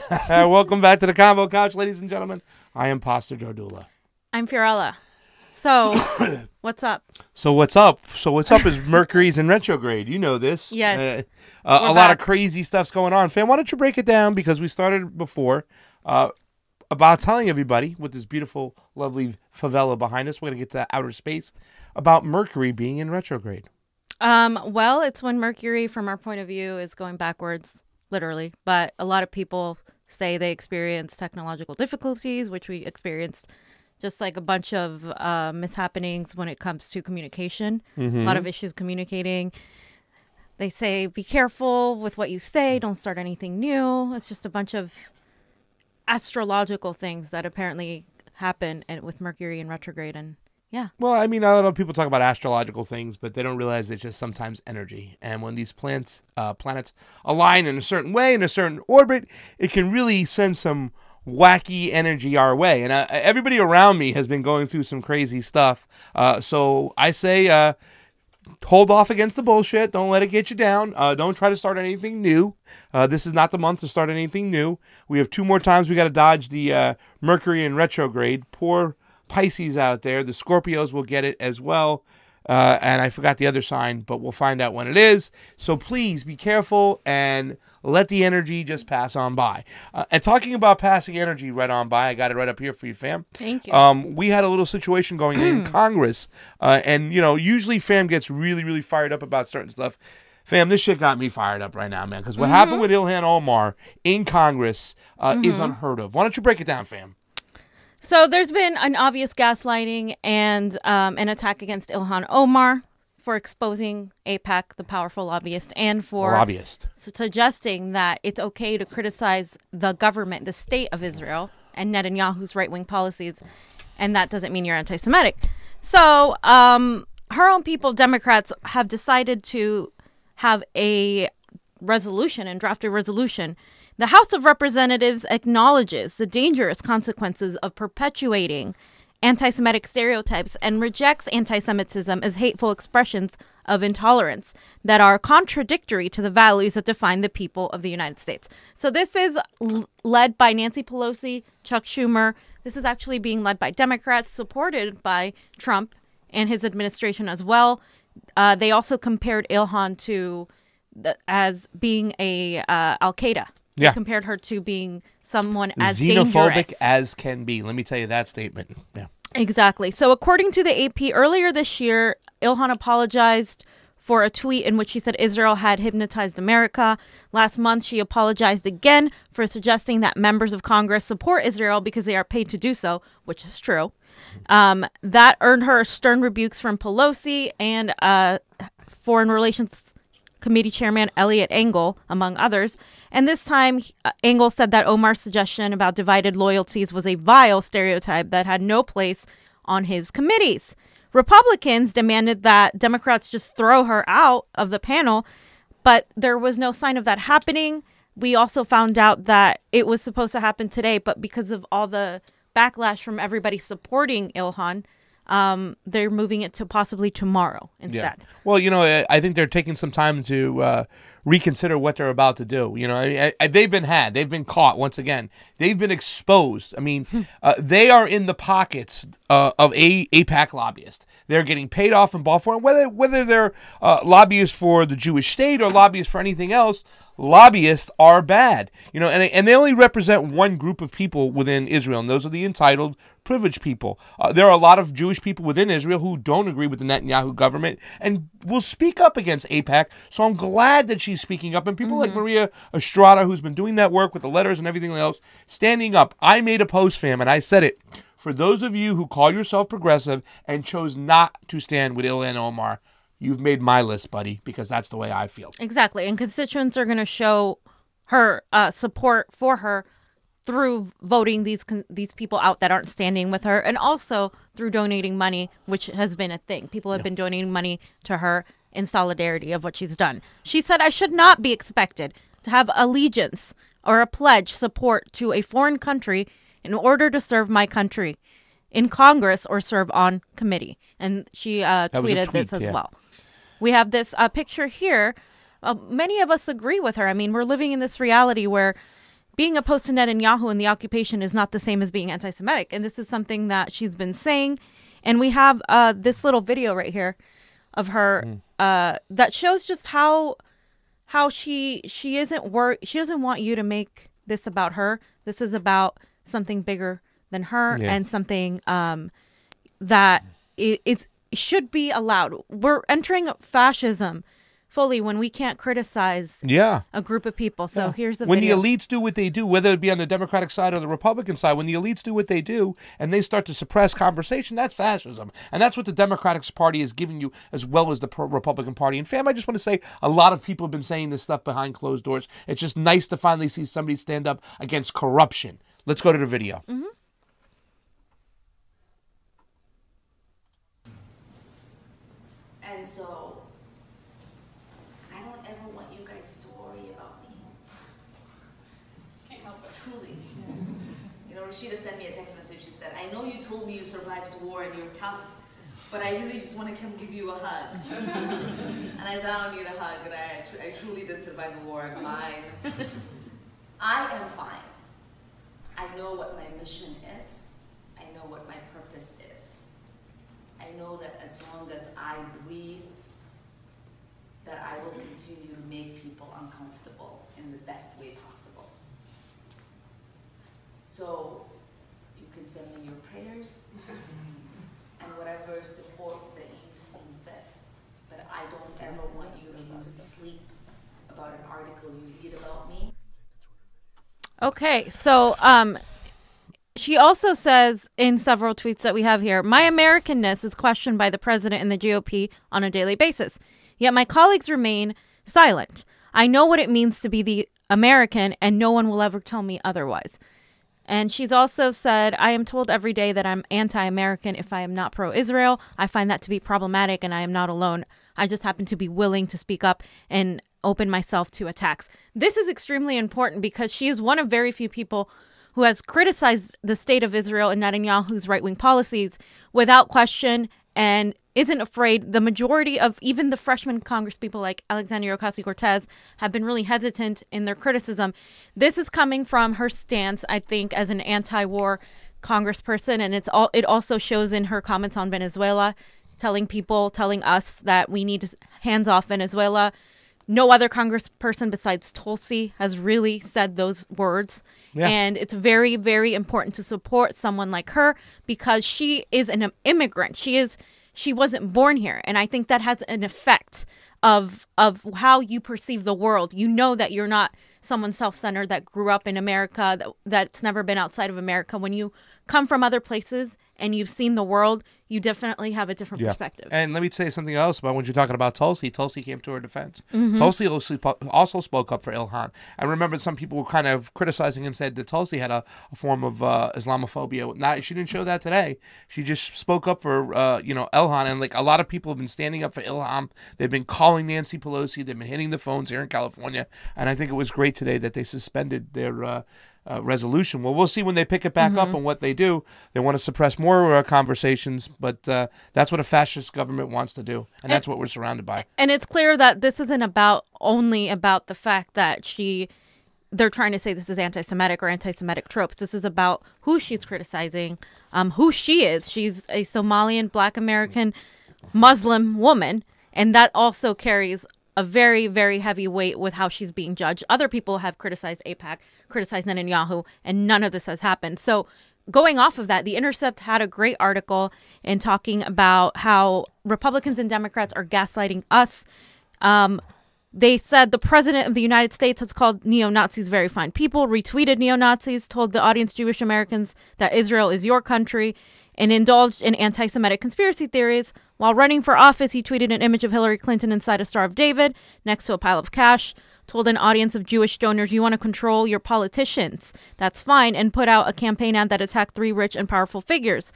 Welcome back to the Convo Couch, ladies and gentlemen. I am Pastor Joe Dula. I'm Fiorella. So, what's up? So what's up? Is Mercury's in retrograde. You know this. Yes. A lot of crazy stuff's going on. Fam, why don't you break it down? Because we started before about telling everybody with this beautiful, lovely favela behind us. We're going to get to outer space about Mercury being in retrograde. Well, it's when Mercury, from our point of view, is going backwards, literally. But a lot of people say they experience technological difficulties, which we experienced, just like a bunch of mishappenings when it comes to communication. A lot of issues communicating. They say, be careful with what you say. Don't start anything new. It's just a bunch of astrological things that apparently happen with Mercury in retrograde. And yeah. Well, I mean, a lot of people talk about astrological things, but they don't realize it's just sometimes energy. And when these planets align in a certain way, in a certain orbit, it can really send some wacky energy our way. And everybody around me has been going through some crazy stuff. So I say hold off against the bullshit. Don't let it get you down. Don't try to start anything new. This is not the month to start anything new. We have 2 more times we got to dodge the Mercury in retrograde. Poor Pisces out there. The Scorpios will get it as well. And I forgot the other sign, but we'll find out when it is. So please be careful and let the energy just pass on by. And talking about passing energy right on by, I got it right up here for you, fam. Thank you. We had a little situation going in Congress. And, you know, usually fam gets really, really fired up about certain stuff. Fam, this shit got me fired up right now, man. Because what happened with Ilhan Omar in Congress is unheard of. Why don't you break it down, fam? So there's been an obvious gaslighting and an attack against Ilhan Omar for exposing AIPAC, the powerful lobbyist, and for suggesting that it's okay to criticize the government, the state of Israel, and Netanyahu's right-wing policies, and that doesn't mean you're anti-Semitic. So her own people, Democrats, have decided to have a resolution and draft a resolution. The House of Representatives acknowledges the dangerous consequences of perpetuating anti-Semitic stereotypes and rejects anti-Semitism as hateful expressions of intolerance that are contradictory to the values that define the people of the United States. So this is led by Nancy Pelosi, Chuck Schumer. This is actually being led by Democrats, supported by Trump and his administration as well. They also compared Ilhan to as being a Al-Qaeda. Yeah. They compared her to being someone as xenophobic dangerous as can be. Let me tell you that statement. Yeah. Exactly. So according to the AP, earlier this year, Ilhan apologized for a tweet in which she said Israel had hypnotized America. Last month, she apologized again for suggesting that members of Congress support Israel because they are paid to do so, which is true. That earned her stern rebukes from Pelosi and Foreign Relations Committee Chairman Eliot Engel, among others. And this time, Engel said that Omar's suggestion about divided loyalties was a vile stereotype that had no place on his committees. Republicans demanded that Democrats just throw her out of the panel, but there was no sign of that happening. We also found out that it was supposed to happen today, but because of all the backlash from everybody supporting Ilhan, they're moving it to possibly tomorrow instead. Yeah. Well, you know, I think they're taking some time to reconsider what they're about to do. You know, they've been caught once again. They've been exposed. I mean, they are in the pockets of AIPAC lobbyists. They're getting paid off and bought for, and whether they're lobbyists for the Jewish state or lobbyists for anything else. Lobbyists are bad, you know, and they only represent one group of people within Israel, and those are the entitled, privileged people. There are a lot of Jewish people within Israel who don't agree with the Netanyahu government and will speak up against AIPAC. So I'm glad that she's speaking up, and people like Maria Estrada, who's been doing that work with the letters and everything else, standing up. I made a post, fam, and I said it. For those of you who call yourself progressive and chose not to stand with Ilhan Omar, you've made my list, buddy, because that's the way I feel. Exactly. And constituents are going to show her support for her through voting these people out that aren't standing with her, and also through donating money, which has been a thing. People have been donating money to her in solidarity of what she's done. She said, I should not be expected to have allegiance or a pledge support to a foreign country in order to serve my country in Congress or serve on committee. And she tweeted this as well. We have this picture here. Many of us agree with her. I mean, we're living in this reality where being opposed to Netanyahu and the occupation is not the same as being anti-Semitic. And this is something that she's been saying. And we have this little video right here of her that shows just how she isn't worried. She doesn't want you to make this about her. This is about something bigger than her and something that should be allowed. We're entering fascism fully when we can't criticize a group of people. So here's the video. When the elites do what they do, whether it be on the Democratic side or the Republican side, when the elites do what they do and they start to suppress conversation, that's fascism. And that's what the Democratic Party is giving you, as well as the Republican Party. And fam, I just want to say, a lot of people have been saying this stuff behind closed doors. It's just nice to finally see somebody stand up against corruption. Let's go to the video. And so, I don't ever want you guys to worry about me. Can't help but truly. You know, Rashida sent me a text message. She said, I know you told me you survived the war and you're tough, but I really just want to come give you a hug. And I said, I don't need a hug, and I truly did survive the war. I'm fine. I am fine. I know what my mission is. I know what my purpose is. I know that as long as I breathe, that I will continue to make people uncomfortable in the best way possible. So you can send me your prayers and whatever support that you see fit. But I don't ever want you to lose sleep about an article you read about me. Okay, so she also says in several tweets that we have here, my Americanness is questioned by the president and the GOP on a daily basis. Yet my colleagues remain silent. I know what it means to be the American, and no one will ever tell me otherwise. And she's also said, I am told every day that I'm anti-American if I am not pro-Israel. I find that to be problematic, and I am not alone. I just happen to be willing to speak up and open myself to attacks. This is extremely important because she is one of very few people who has criticized the state of Israel and Netanyahu's right-wing policies without question and isn't afraid. The majority of even the freshman Congress people like Alexandria Ocasio-Cortez have been really hesitant in their criticism. This is coming from her stance, I think, as an anti-war congressperson, and it also shows in her comments on Venezuela, telling us that we need to hands off Venezuela. No other congressperson besides Tulsi has really said those words. Yeah. And it's very, very important to support someone like her because she is an immigrant. She wasn't born here. And I think that has an effect of how you perceive the world. You know that you're not someone self-centered that grew up in America, that's never been outside of America. When you come from other places and you've seen the world, you definitely have a different perspective. And let me say something else about when you're talking about Tulsi. Tulsi came to her defense. Tulsi also spoke up for Ilhan. I remember some people were kind of criticizing and said that Tulsi had a form of Islamophobia. She didn't show that today. She just spoke up for Ilhan, and like a lot of people have been standing up for Ilhan. They've been calling Nancy Pelosi. They've been hitting the phones here in California, and I think it was great today that they suspended their resolution. Well, we'll see when they pick it back up and what they do. They want to suppress more conversations, but that's what a fascist government wants to do, and that's what we're surrounded by. And it's clear that this isn't only about the fact that they're trying to say this is anti-Semitic or anti-Semitic tropes. This is about who she's criticizing, who she is. She's a Somalian, Black American, Muslim woman, and that also carries a very, very heavy weight with how she's being judged. Other people have criticized AIPAC, criticized Netanyahu, and none of this has happened. So going off of that, The Intercept had a great article in talking about how Republicans and Democrats are gaslighting us. They said the president of the United States has called neo-Nazis very fine people, retweeted neo-Nazis, told the audience Jewish Americans that Israel is your country, and indulged in anti-Semitic conspiracy theories. While running for office, he tweeted an image of Hillary Clinton inside a Star of David next to a pile of cash, told an audience of Jewish donors, you want to control your politicians. That's fine, and put out a campaign ad that attacked 3 rich and powerful figures.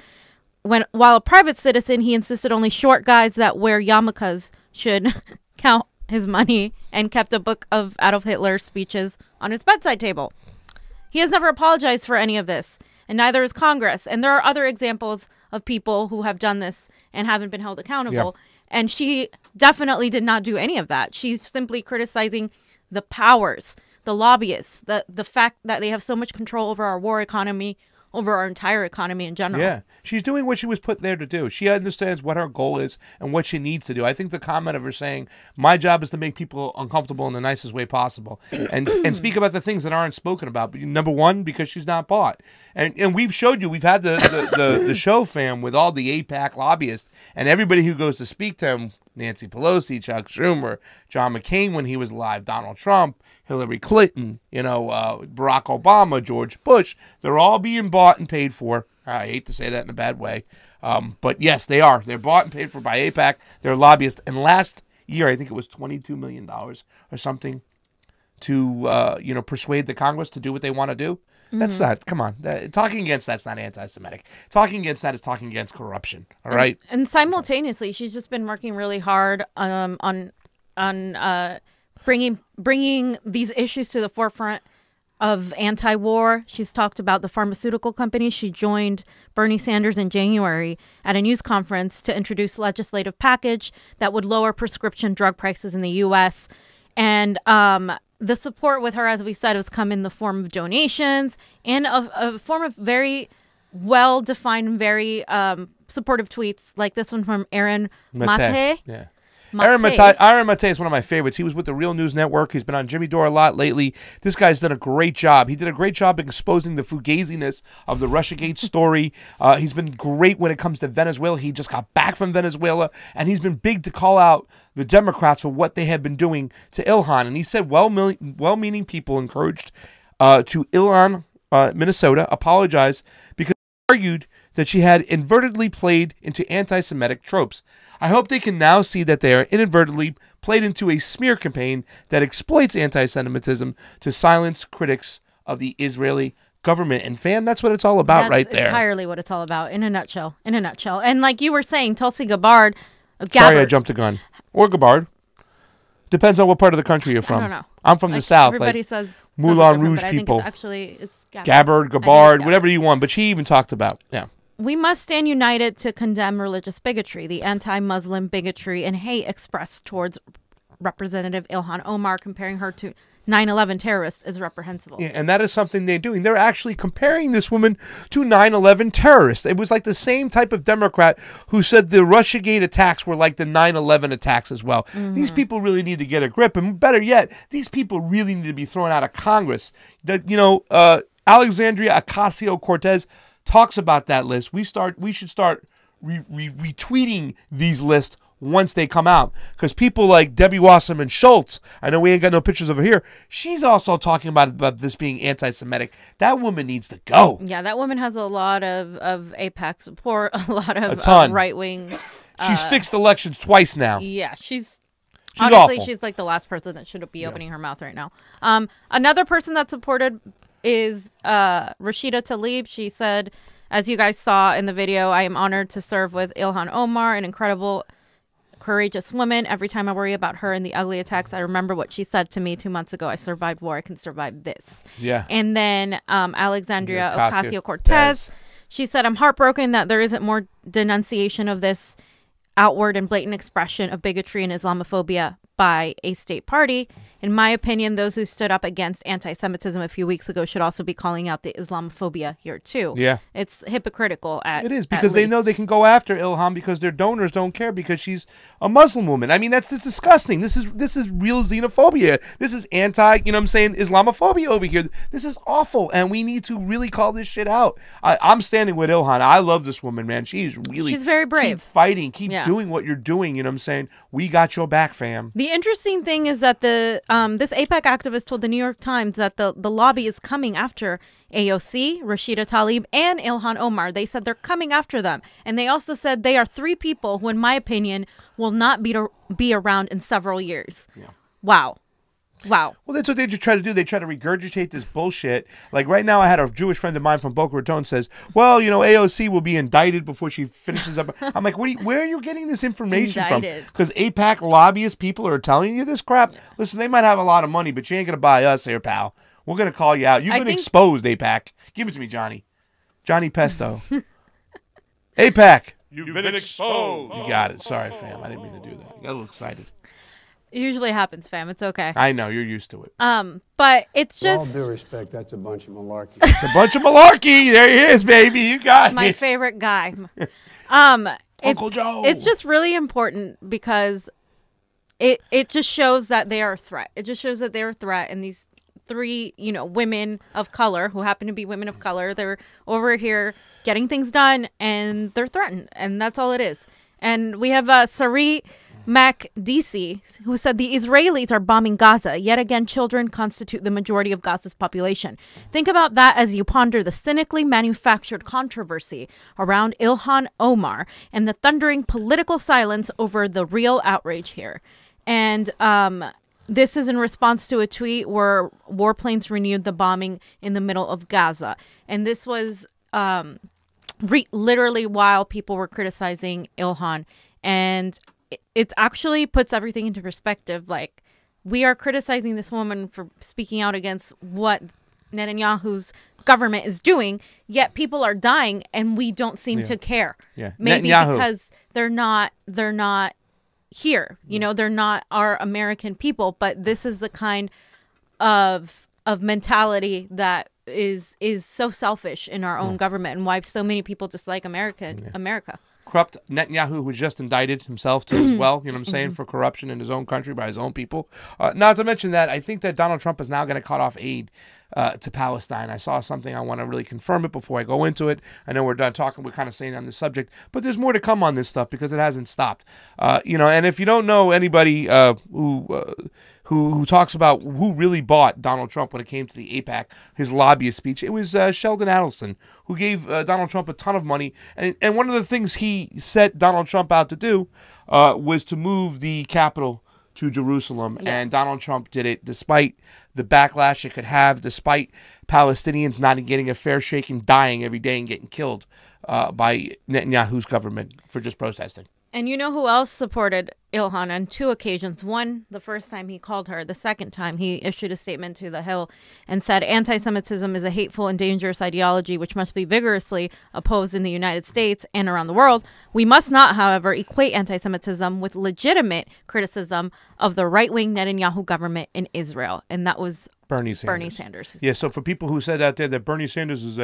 While a private citizen, he insisted only short guys that wear yarmulkes should count his money and kept a book of Adolf Hitler's speeches on his bedside table. He has never apologized for any of this, and neither is Congress. And there are other examples of people who have done this and haven't been held accountable. Yeah. And she definitely did not do any of that. She's simply criticizing the powers the lobbyists, the fact that they have so much control over our war economy, over our entire economy in general. Yeah, she's doing what she was put there to do. She understands what her goal is and what she needs to do. I think the comment of her saying, my job is to make people uncomfortable in the nicest way possible and speak about the things that aren't spoken about. Number one, because she's not bought. And we've showed you, we've had the show, fam, with all the AIPAC lobbyists and everybody who goes to speak to him, Nancy Pelosi, Chuck Schumer, John McCain when he was alive, Donald Trump, Hillary Clinton, Barack Obama, George Bush. They're all being bought and paid for. I hate to say that in a bad way. But yes, they are. They're bought and paid for by AIPAC. They're lobbyists. And last year, I think it was $22 million or something to, persuade the Congress to do what they want to do. That's not, come on. Talking against that's not anti-Semitic. Talking against that is talking against corruption. All right? And simultaneously, she's just been working really hard on bringing these issues to the forefront of anti-war. She's talked about the pharmaceutical companies. She joined Bernie Sanders in January at a news conference to introduce a legislative package that would lower prescription drug prices in the U.S. And the support with her, as we said, has come in the form of donations and a form of very well-defined, very supportive tweets, like this one from Aaron Mate. Yeah. Aaron Mate is one of my favorites. He was with the Real News Network. He's been on Jimmy Dore a lot lately. This guy's done a great job. He did a great job exposing the fugaziness of the Russiagate story. He's been great when it comes to Venezuela. He just got back from Venezuela, and he's been big to call out the Democrats for what they had been doing to Ilhan. And he said well-meaning people encouraged to Ilhan, Minnesota, apologize because he argued that she had inadvertently played into anti-Semitic tropes. I hope they can now see that they are inadvertently played into a smear campaign that exploits anti-Semitism to silence critics of the Israeli government. And fam, that's what it's all about right there. That's entirely what it's all about, in a nutshell. And like you were saying, Tulsi Gabbard. Sorry, I jumped the gun. Or Gabbard. Depends on what part of the country you're from. I don't know. I'm from the South. Everybody says Moulin Rouge I people. think it's actually Gabbard, whatever you want. But she even talked about, yeah. We must stand united to condemn religious bigotry, the anti-Muslim bigotry and hate expressed towards Representative Ilhan Omar. Comparing her to 9/11 terrorists is reprehensible. Yeah, and that is something they're doing. They're actually comparing this woman to 9/11 terrorists. It was like the same type of Democrat who said the Russiagate attacks were like the 9/11 attacks as well. These people really need to get a grip. And better yet, these people really need to be thrown out of Congress. Alexandria Ocasio-Cortez talks about that list. We should start retweeting these lists once they come out, because people like Debbie Wasserman Schultz, I know we ain't got no pictures of her here, she's also talking about this being anti-Semitic. That woman needs to go. Yeah, that woman has a lot of AIPAC support, a lot of right-wing. She's fixed elections twice now. Yeah, she's honestly awful. She's like the last person that should be opening her mouth right now. Another person that supported is Rashida Tlaib. She said, as you guys saw in the video, I am honored to serve with Ilhan Omar, an incredible, courageous woman. Every time I worry about her and the ugly attacks, I remember what she said to me 2 months ago. I survived war. I can survive this. Yeah. And then Alexandria Ocasio-Cortez, she said, I'm heartbroken that there isn't more denunciation of this outward and blatant expression of bigotry and Islamophobia by a state party. In my opinion, those who stood up against anti-Semitism a few weeks ago should also be calling out the Islamophobia here too. Yeah. It's hypocritical it is, because they know they can go after Ilhan because their donors don't care because she's a Muslim woman. I mean, it's disgusting. This is real xenophobia. This is Islamophobia over here. This is awful, and we need to really call this shit out. I'm standing with Ilhan. I love this woman, man. She's very brave. Keep fighting. Keep doing what you're doing. You know what I'm saying? We got your back, fam. The interesting thing is that this AIPAC activist told the New York Times that the lobby is coming after AOC, Rashida Tlaib, and Ilhan Omar. They said they're coming after them. And they also said they are three people who, in my opinion, will not be around in several years. Yeah. Wow. Well, that's what they try to do. They try to regurgitate this bullshit. Like right now, I had a Jewish friend of mine from Boca Raton says, well, AOC will be indicted before she finishes up. I'm like, where are you getting this information from? Because AIPAC lobbyist people are telling you this crap? Yeah. Listen, they might have a lot of money, but you ain't going to buy us here, pal. We're going to call you out. You've been exposed, AIPAC. Give it to me, Johnny. Johnny Pesto. AIPAC. You've been exposed. You got it. Sorry, fam. I didn't mean to do that. I got a little excited. It usually happens, fam. It's okay. I know, you're used to it. But it's just... With all due respect, that's a bunch of malarkey. It's a bunch of malarkey. There he is, baby. You got it. My favorite guy. Uncle Joe. It's just really important because it just shows that they are a threat. It just shows that they're a threat. And these 3, women of color who happen to be women of color, they're over here getting things done and they're threatened. And that's all it is. And we have Sarit Makdisi, who said the Israelis are bombing Gaza. Yet again, children constitute the majority of Gaza's population. Think about that as you ponder the cynically manufactured controversy around Ilhan Omar and the thundering political silence over the real outrage here. And this is in response to a tweet where warplanes renewed the bombing in the middle of Gaza. And this was literally while people were criticizing Ilhan. And it actually puts everything into perspective. Like, we are criticizing this woman for speaking out against what Netanyahu's government is doing, yet people are dying and we don't seem to care. Yeah. Maybe Netanyahu. because they're not here. They're not our American people, but this is the kind of mentality that is so selfish in our own government, and why so many people dislike America. Corrupt Netanyahu, who was just indicted himself too as well, you know what I'm saying, for corruption in his own country by his own people. Not to mention that I think that Donald Trump is now going to cut off aid to Palestine. I saw something. I want to really confirm it before I go into it. I know we're done talking. We're kind of saying on this subject, but there's more to come on this stuff because it hasn't stopped. And if you don't know anybody who talks about who really bought Donald Trump when it came to the AIPAC, his lobbyist speech, it was Sheldon Adelson, who gave Donald Trump a ton of money. And one of the things he set Donald Trump out to do was to move the capital to Jerusalem. Yeah. And Donald Trump did it despite the backlash it could have, despite Palestinians not getting a fair shake and dying every day and getting killed by Netanyahu's government for just protesting. And you know who else supported Ilhan on 2 occasions? One, the first time he called her. The second time, he issued a statement to The Hill and said, anti-Semitism is a hateful and dangerous ideology which must be vigorously opposed in the United States and around the world. We must not, however, equate anti-Semitism with legitimate criticism of the right-wing Netanyahu government in Israel. And that was Bernie Sanders. Yeah, so for people who said out there that Bernie Sanders is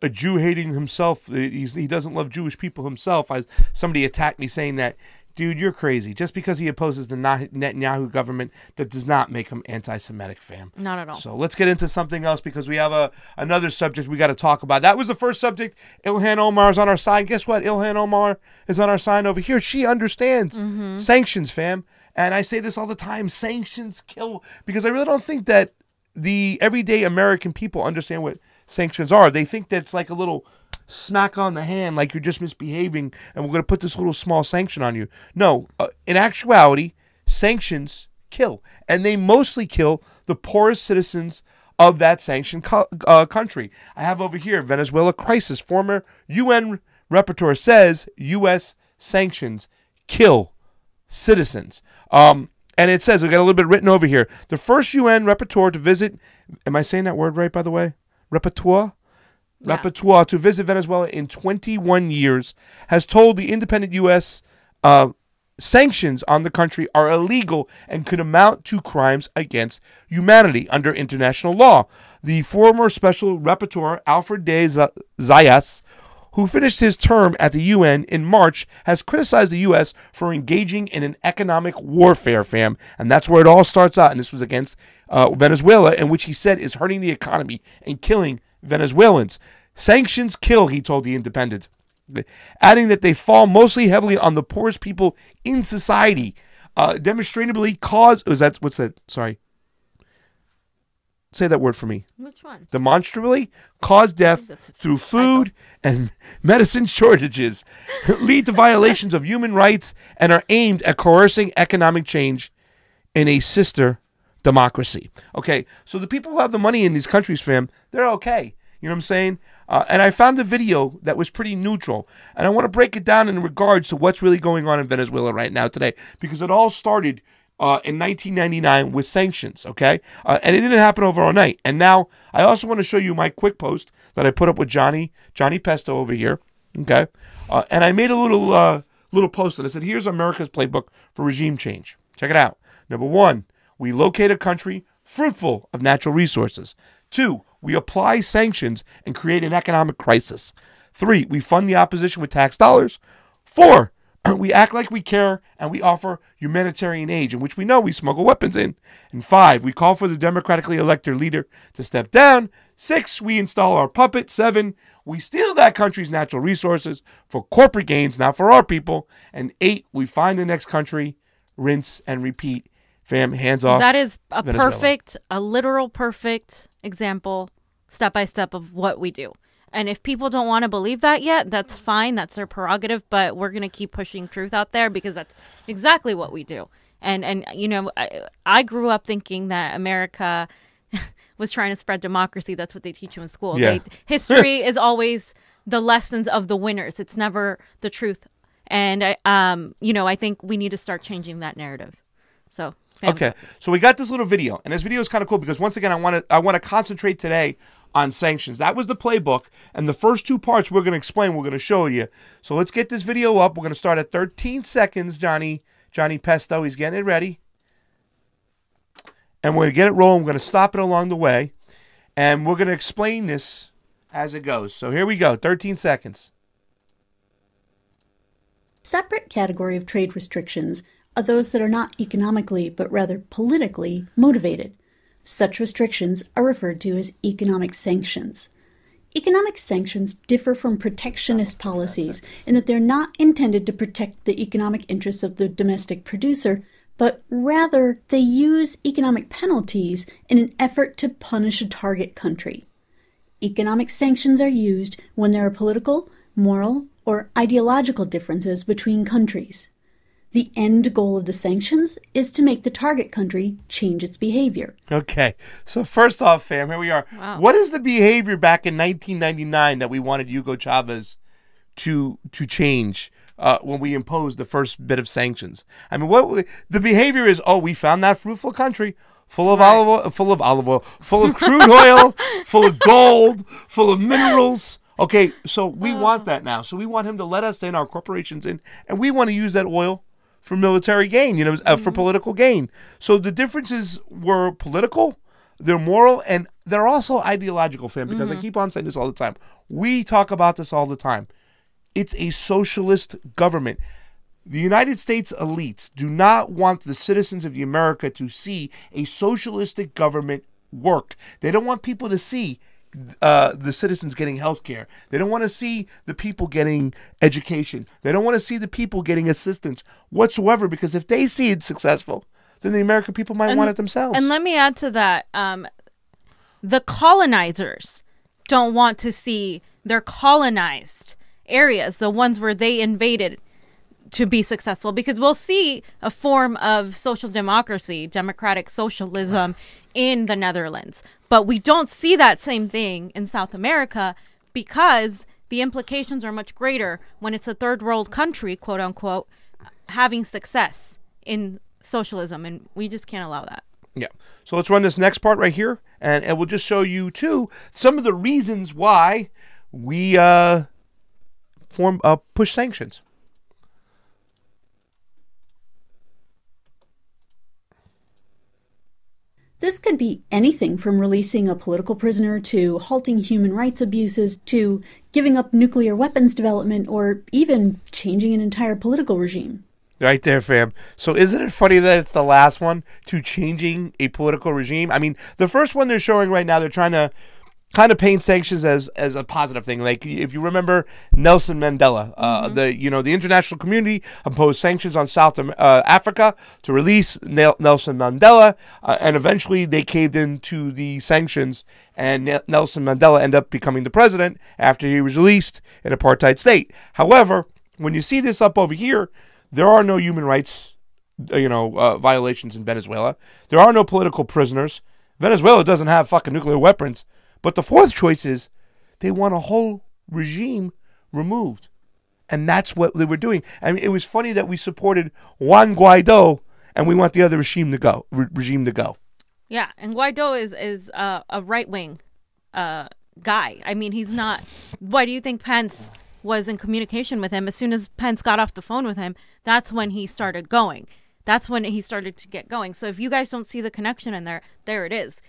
a Jew hating himself, he doesn't love Jewish people himself. Somebody attacked me saying that, dude, you're crazy. Just because he opposes the Netanyahu government, that does not make him anti-Semitic, fam. Not at all. So let's get into something else because we have another subject we got to talk about. That was the first subject. Ilhan Omar is on our side. Guess what? Ilhan Omar is on our side over here. She understands sanctions, fam. And I say this all the time. Sanctions kill, because I really don't think that the everyday American people understand what sanctions are. They think that it's like a little smack on the hand, like you're just misbehaving and we're going to put this little small sanction on you. No, in actuality, sanctions kill, and they mostly kill the poorest citizens of that sanctioned country. I have over here Venezuela crisis. Former UN rapporteur says U.S. sanctions kill citizens. And it says, we got a little bit written over here, the first UN rapporteur to visit, am I saying that word right, by the way? Rapporteur? Yeah. Rapporteur to visit Venezuela in 21 years has told the independent U.S. Sanctions on the country are illegal and could amount to crimes against humanity under international law. The former special rapporteur, Alfred de Zayas, who finished his term at the UN in March, has criticized the U.S. for engaging in an economic warfare, fam. And that's where it all starts out. And this was against Venezuela, in which he said is hurting the economy and killing Venezuelans. Sanctions kill, he told The Independent, adding that they fall mostly heavily on the poorest people in society. Demonstrably cause... What's that? Sorry. Say that word for me. Which one? Demonstrably cause death through food and medicine shortages, lead to violations of human rights, and are aimed at coercing economic change in a sister democracy. Okay, so the people who have the money in these countries, fam, they're okay. You know what I'm saying? And I found a video that was pretty neutral. And I want to break it down in regards to what's really going on in Venezuela right now today, because it all started in 1999 with sanctions, okay? And it didn't happen overnight. And now I also want to show you my quick post that I put up with Johnny Pesto over here, okay? And I made a little post and I said, here's America's playbook for regime change, Check it out. Number 1, we locate a country fruitful of natural resources. 2, we apply sanctions and create an economic crisis. 3, we fund the opposition with tax dollars. 4, we act like we care and we offer humanitarian aid, in which we know we smuggle weapons in. And 5, we call for the democratically elected leader to step down. 6, we install our puppet. 7, we steal that country's natural resources for corporate gains, not for our people. And 8, we find the next country, rinse and repeat. Fam, hands off. That is a Venezuela. perfect, a literal perfect example, step by step, of what we do. And if people don't want to believe that yet, that's fine. That's their prerogative. But we're going to keep pushing truth out there because that's exactly what we do. And you know, I grew up thinking that America was trying to spread democracy. That's what they teach you in school. Yeah. History is always the lessons of the winners. It's never the truth. And, you know, I think we need to start changing that narrative. So, okay. So we got this little video, and this video is kind of cool because once again, I want to concentrate today on sanctions. That was the playbook, and the first 2 parts we're going to explain, we're going to show you. So let's get this video up. We're going to start at 13 seconds. Johnny Pesto, he's getting it ready. And we're going to get it rolling. We're going to stop it along the way, and we're going to explain this as it goes. So here we go, 13 seconds. Separate category of trade restrictions are those that are not economically, but rather politically motivated. Such restrictions are referred to as economic sanctions. Economic sanctions differ from protectionist policies in that they're not intended to protect the economic interests of the domestic producer, but rather they use economic penalties in an effort to punish a target country. Economic sanctions are used when there are political, moral, or ideological differences between countries. The end goal of the sanctions is to make the target country change its behavior. Okay, so first off, fam, here we are. Wow. What is the behavior back in 1999 that we wanted Hugo Chavez to change when we imposed the first bit of sanctions? I mean, what the behavior is? Oh, we found that fruitful country full of olive oil, full of crude oil, full of gold, full of minerals. Okay, so we want that now. So we want him to let us in, our corporations in, and we want to use that oil for military gain, you know, for political gain. So the differences were political, they're moral, and they're also ideological, fam, because I keep on saying this all the time. We talk about this all the time. It's a socialist government. The United States elites do not want the citizens of America to see a socialistic government work. They don't want people to see the citizens getting health care. They don't want to see the people getting education. They don't want to see the people getting assistance whatsoever, because if they see it successful, then the American people might want it themselves. And let me add to that. The colonizers don't want to see their colonized areas, the ones where they invaded, to be successful, because we'll see a form of social democracy, democratic socialism in the Netherlands. But we don't see that same thing in South America because the implications are much greater when it's a third world country, quote unquote, having success in socialism. And we just can't allow that. Yeah. So let's run this next part right here, and it will just show you, too, some of the reasons why we push sanctions. This could be anything from releasing a political prisoner to halting human rights abuses to giving up nuclear weapons development or even changing an entire political regime. Right there, fam. So isn't it funny that it's the last one, to changing a political regime? I mean, the first one they're showing right now, they're trying to kind of paint sanctions as a positive thing. Like, if you remember Nelson Mandela, the international community imposed sanctions on South Africa to release Nelson Mandela, and eventually they caved into the sanctions, and Nelson Mandela ended up becoming the president after he was released in apartheid state. However, when you see this up over here, there are no human rights violations in Venezuela. There are no political prisoners. Venezuela doesn't have fucking nuclear weapons. But the fourth choice is they want a whole regime removed. And that's what they were doing. I mean, it was funny that we supported Juan Guaido and we want the other regime to go. Yeah, and Guaido is a right-wing guy. I mean, he's not... Why do you think Pence was in communication with him? As soon as Pence got off the phone with him, that's when he started going. That's when he started to get going. So if you guys don't see the connection in there it is.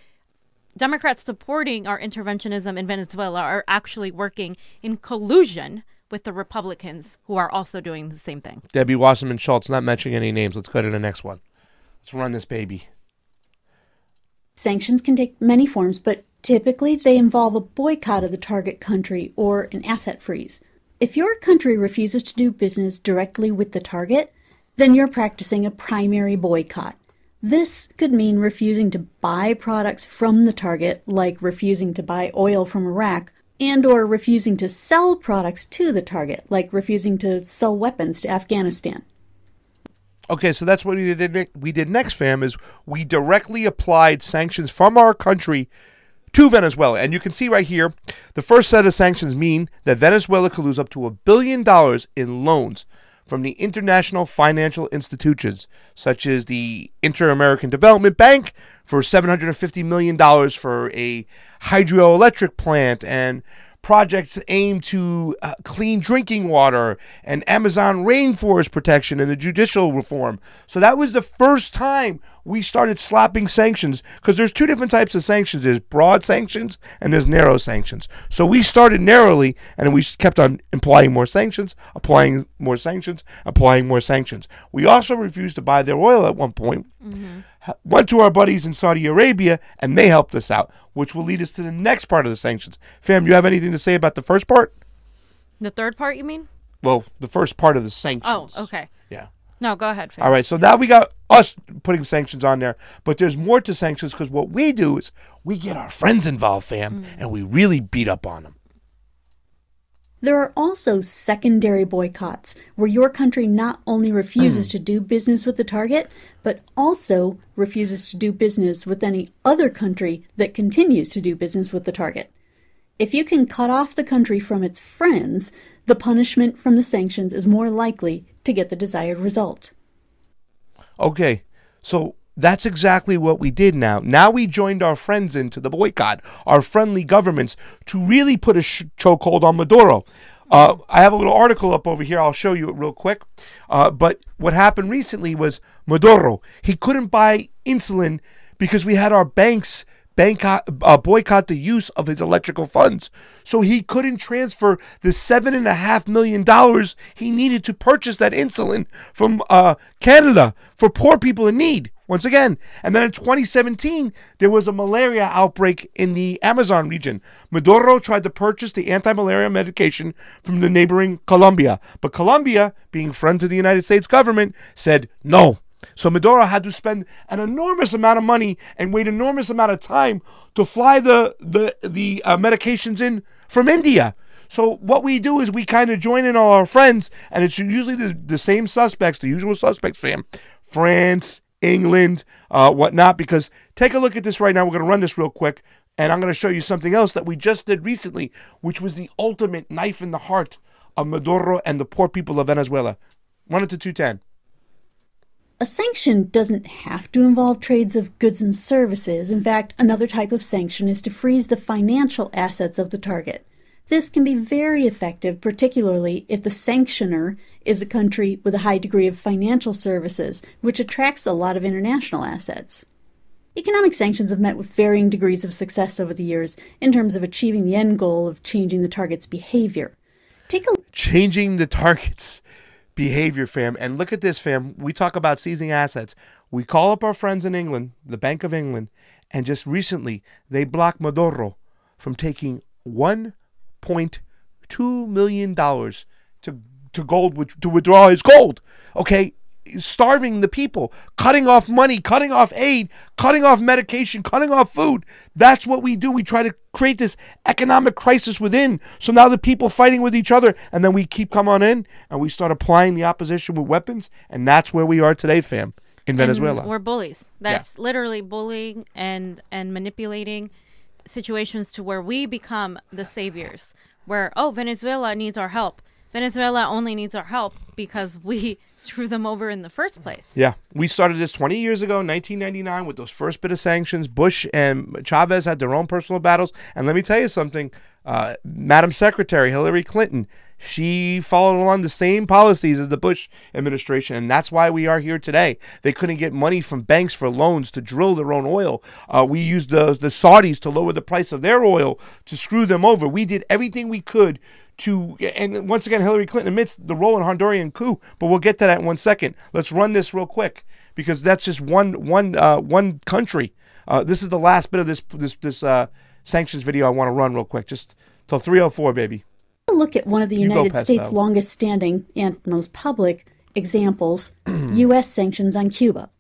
Democrats supporting our interventionism in Venezuela are actually working in collusion with the Republicans who are also doing the same thing. Debbie Wasserman Schultz, not mentioning any names. Let's go to the next one. Let's run this baby. Sanctions can take many forms, but typically they involve a boycott of the target country or an asset freeze. If your country refuses to do business directly with the target, then you're practicing a primary boycott. This could mean refusing to buy products from the target, like refusing to buy oil from Iraq, and or refusing to sell products to the target, like refusing to sell weapons to Afghanistan. Okay, so that's what we did next, fam, is we directly applied sanctions from our country to Venezuela. And you can see right here, the first set of sanctions mean that Venezuela could lose up to $1 billion in loans from the international financial institutions, such as the Inter-American Development Bank for $750 million for a hydroelectric plant, and projects aimed to clean drinking water and Amazon rainforest protection and the judicial reform. So that was the first time we started slapping sanctions, because there's two different types of sanctions. There's broad sanctions and there's narrow sanctions. So we started narrowly, and then we kept on applying more sanctions, applying more sanctions, applying more sanctions. We also refused to buy their oil at one point. Went to our buddies in Saudi Arabia, and they helped us out, which will lead us to the next part of the sanctions. Fam, you have anything to say about the first part? The third part, you mean? Well, the first part of the sanctions. Oh, okay. Yeah. No, go ahead, Fam. All right, so now we got us putting sanctions on there, but there's more to sanctions, because what we do is we get our friends involved, fam, and we really beat up on them. There are also secondary boycotts, where your country not only refuses to do business with the target, but also refuses to do business with any other country that continues to do business with the target. If you can cut off the country from its friends, the punishment from the sanctions is more likely to get the desired result. Okay, so that's exactly what we did now. Now we joined our friends into the boycott, our friendly governments, to really put a chokehold on Maduro. I have a little article up over here. I'll show you it real quick. But what happened recently was Maduro, he couldn't buy insulin because we had our banks boycott the use of his electrical funds. So he couldn't transfer the $7.5 million he needed to purchase that insulin from Canada for poor people in need. Once again. And then in 2017, there was a malaria outbreak in the Amazon region. Maduro tried to purchase the anti-malaria medication from the neighboring Colombia. But Colombia, being friend to the United States government, said no. So Maduro had to spend an enormous amount of money and wait an enormous amount of time to fly the medications in from India. So what we do is we kind of join in all our friends, and it's usually the same suspects, the usual suspects, fam. France, England, whatnot, because take a look at this right now. We're going to run this real quick, and I'm going to show you something else that we just did recently, which was the ultimate knife in the heart of Maduro and the poor people of Venezuela. Run it to 210. A sanction doesn't have to involve trades of goods and services. In fact, another type of sanction is to freeze the financial assets of the target. This can be very effective, particularly if the sanctioner is a country with a high degree of financial services, which attracts a lot of international assets. Economic sanctions have met with varying degrees of success over the years in terms of achieving the end goal of changing the target's behavior. Changing the target's behavior, fam. And look at this, fam. We talk about seizing assets. We call up our friends in England, the Bank of England, and just recently they blocked Maduro from taking $1.2 million to withdraw his gold. Okay, starving the people, cutting off money, cutting off aid, cutting off medication, cutting off food. That's what we do. We try to create this economic crisis within. So now the people fighting with each other, and then we keep come on in and we start applying the opposition with weapons, and that's where we are today, fam, in Venezuela. We're bullies. That's literally bullying and manipulating situations to where we become the saviors, where, oh, Venezuela needs our help. Venezuela only needs our help because we screwed them over in the first place. Yeah. We started this 20 years ago, 1999, with those first bit of sanctions. Bush and Chavez had their own personal battles. And let me tell you something, Madam Secretary Hillary Clinton, She followed along the same policies as the Bush administration, and that's why we are here today. They couldn't get money from banks for loans to drill their own oil. We used the Saudis to lower the price of their oil to screw them over. We did everything we could to, and once again, Hillary Clinton admits the role in Honduran coup, but we'll get to that in 1 second. Let's run this real quick because that's just one country. This is the last bit of this sanctions video I want to run real quick, just till 3:04, baby. Look at one of the United States' longest standing and most public examples, U.S. sanctions on Cuba.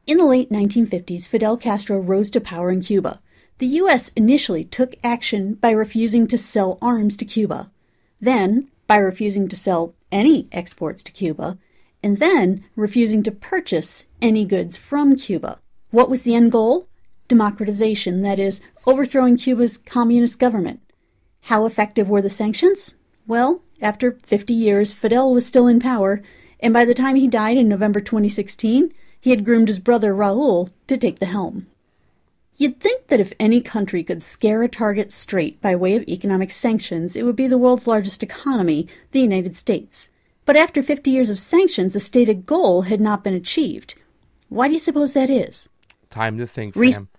In the late 1950s, Fidel Castro rose to power in Cuba. The U.S. initially took action by refusing to sell arms to Cuba, then by refusing to sell any exports to Cuba, and then refusing to purchase any goods from Cuba. What was the end goal? Democratization, that is, overthrowing Cuba's communist government. How effective were the sanctions? Well, after 50 years, Fidel was still in power, and by the time he died in November 2016, he had groomed his brother Raul to take the helm. You'd think that if any country could scare a target straight by way of economic sanctions, it would be the world's largest economy, the United States. But after 50 years of sanctions, the stated goal had not been achieved. Why do you suppose that is? Time to think, fam.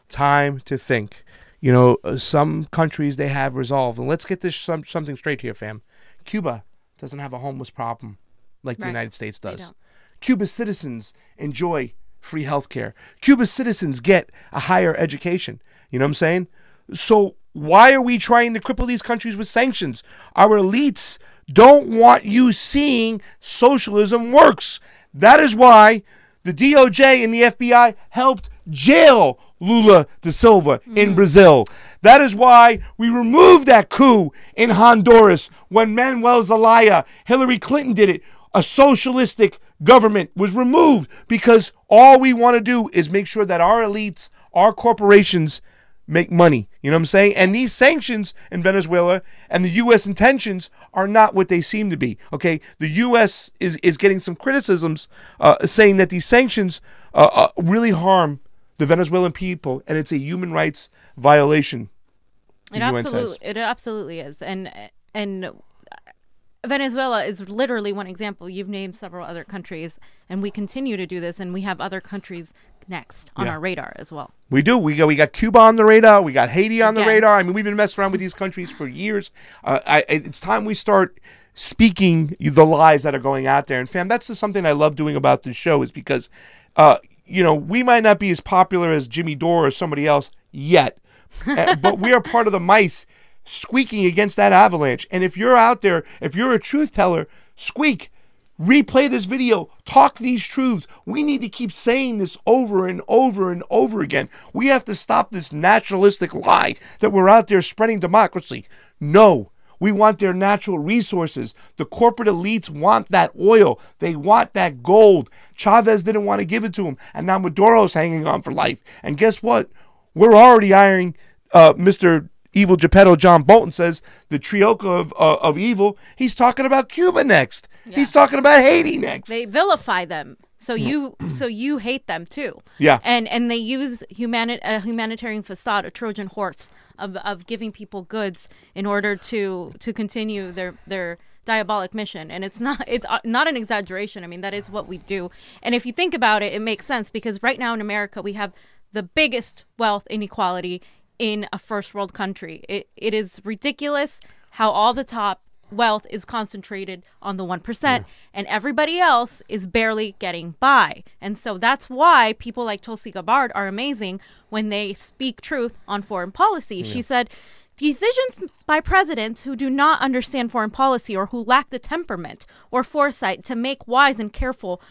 Time to think. You know, some countries, they have resolve. And let's get this something straight here, fam. Cuba doesn't have a homeless problem like the United States does. Cuba's citizens enjoy free health care. Cuba's citizens get a higher education. You know what I'm saying? So why are we trying to cripple these countries with sanctions? Our elites don't want you seeing socialism works. That is why the DOJ and the FBI helped jail Lula da Silva in Brazil. That is why we removed that coup in Honduras when Manuel Zelaya, Hillary Clinton did it. A socialistic government was removed because all we want to do is make sure that our elites, our corporations make money. You know what I'm saying? And these sanctions in Venezuela and the U.S. intentions are not what they seem to be. Okay, the U.S. is getting some criticisms saying that these sanctions really harm the Venezuelan people, and it's a human rights violation. It absolutely is. And Venezuela is literally one example. You've named several other countries, and we continue to do this, and we have other countries next on our radar as well. We do. We got Cuba on the radar. We got Haiti on the radar. I mean, we've been messing around with these countries for years. It's time we start speaking the lies that are going out there. And fam, that's just something I love doing about this show is because, you know, we might not be as popular as Jimmy Dore or somebody else yet, but we are part of the mice squeaking against that avalanche. And if you're out there, if you're a truth teller, squeak. Replay this video. Talk these truths. We need to keep saying this over and over and over again. We have to stop this naturalistic lie that we're out there spreading democracy. No, we want their natural resources. The corporate elites want that oil. They want that gold. Chavez didn't want to give it to them, and now Maduro's hanging on for life. And guess what? We're already hiring Mr. Evil Geppetto. John Bolton says the trioca of evil. He's talking about Cuba next. Yeah. He's talking about Haiti next. They vilify them, so you hate them too. Yeah, and they use a humanitarian facade, a Trojan horse of giving people goods in order to continue their diabolic mission. And it's not an exaggeration. I mean, that is what we do. And if you think about it, it makes sense because right now in America we have the biggest wealth inequality in a first world country. It is ridiculous how all the top wealth is concentrated on the 1% and everybody else is barely getting by. And so that's why people like Tulsi Gabbard are amazing when they speak truth on foreign policy. She said, decisions by presidents who do not understand foreign policy or who lack the temperament or foresight to make wise and careful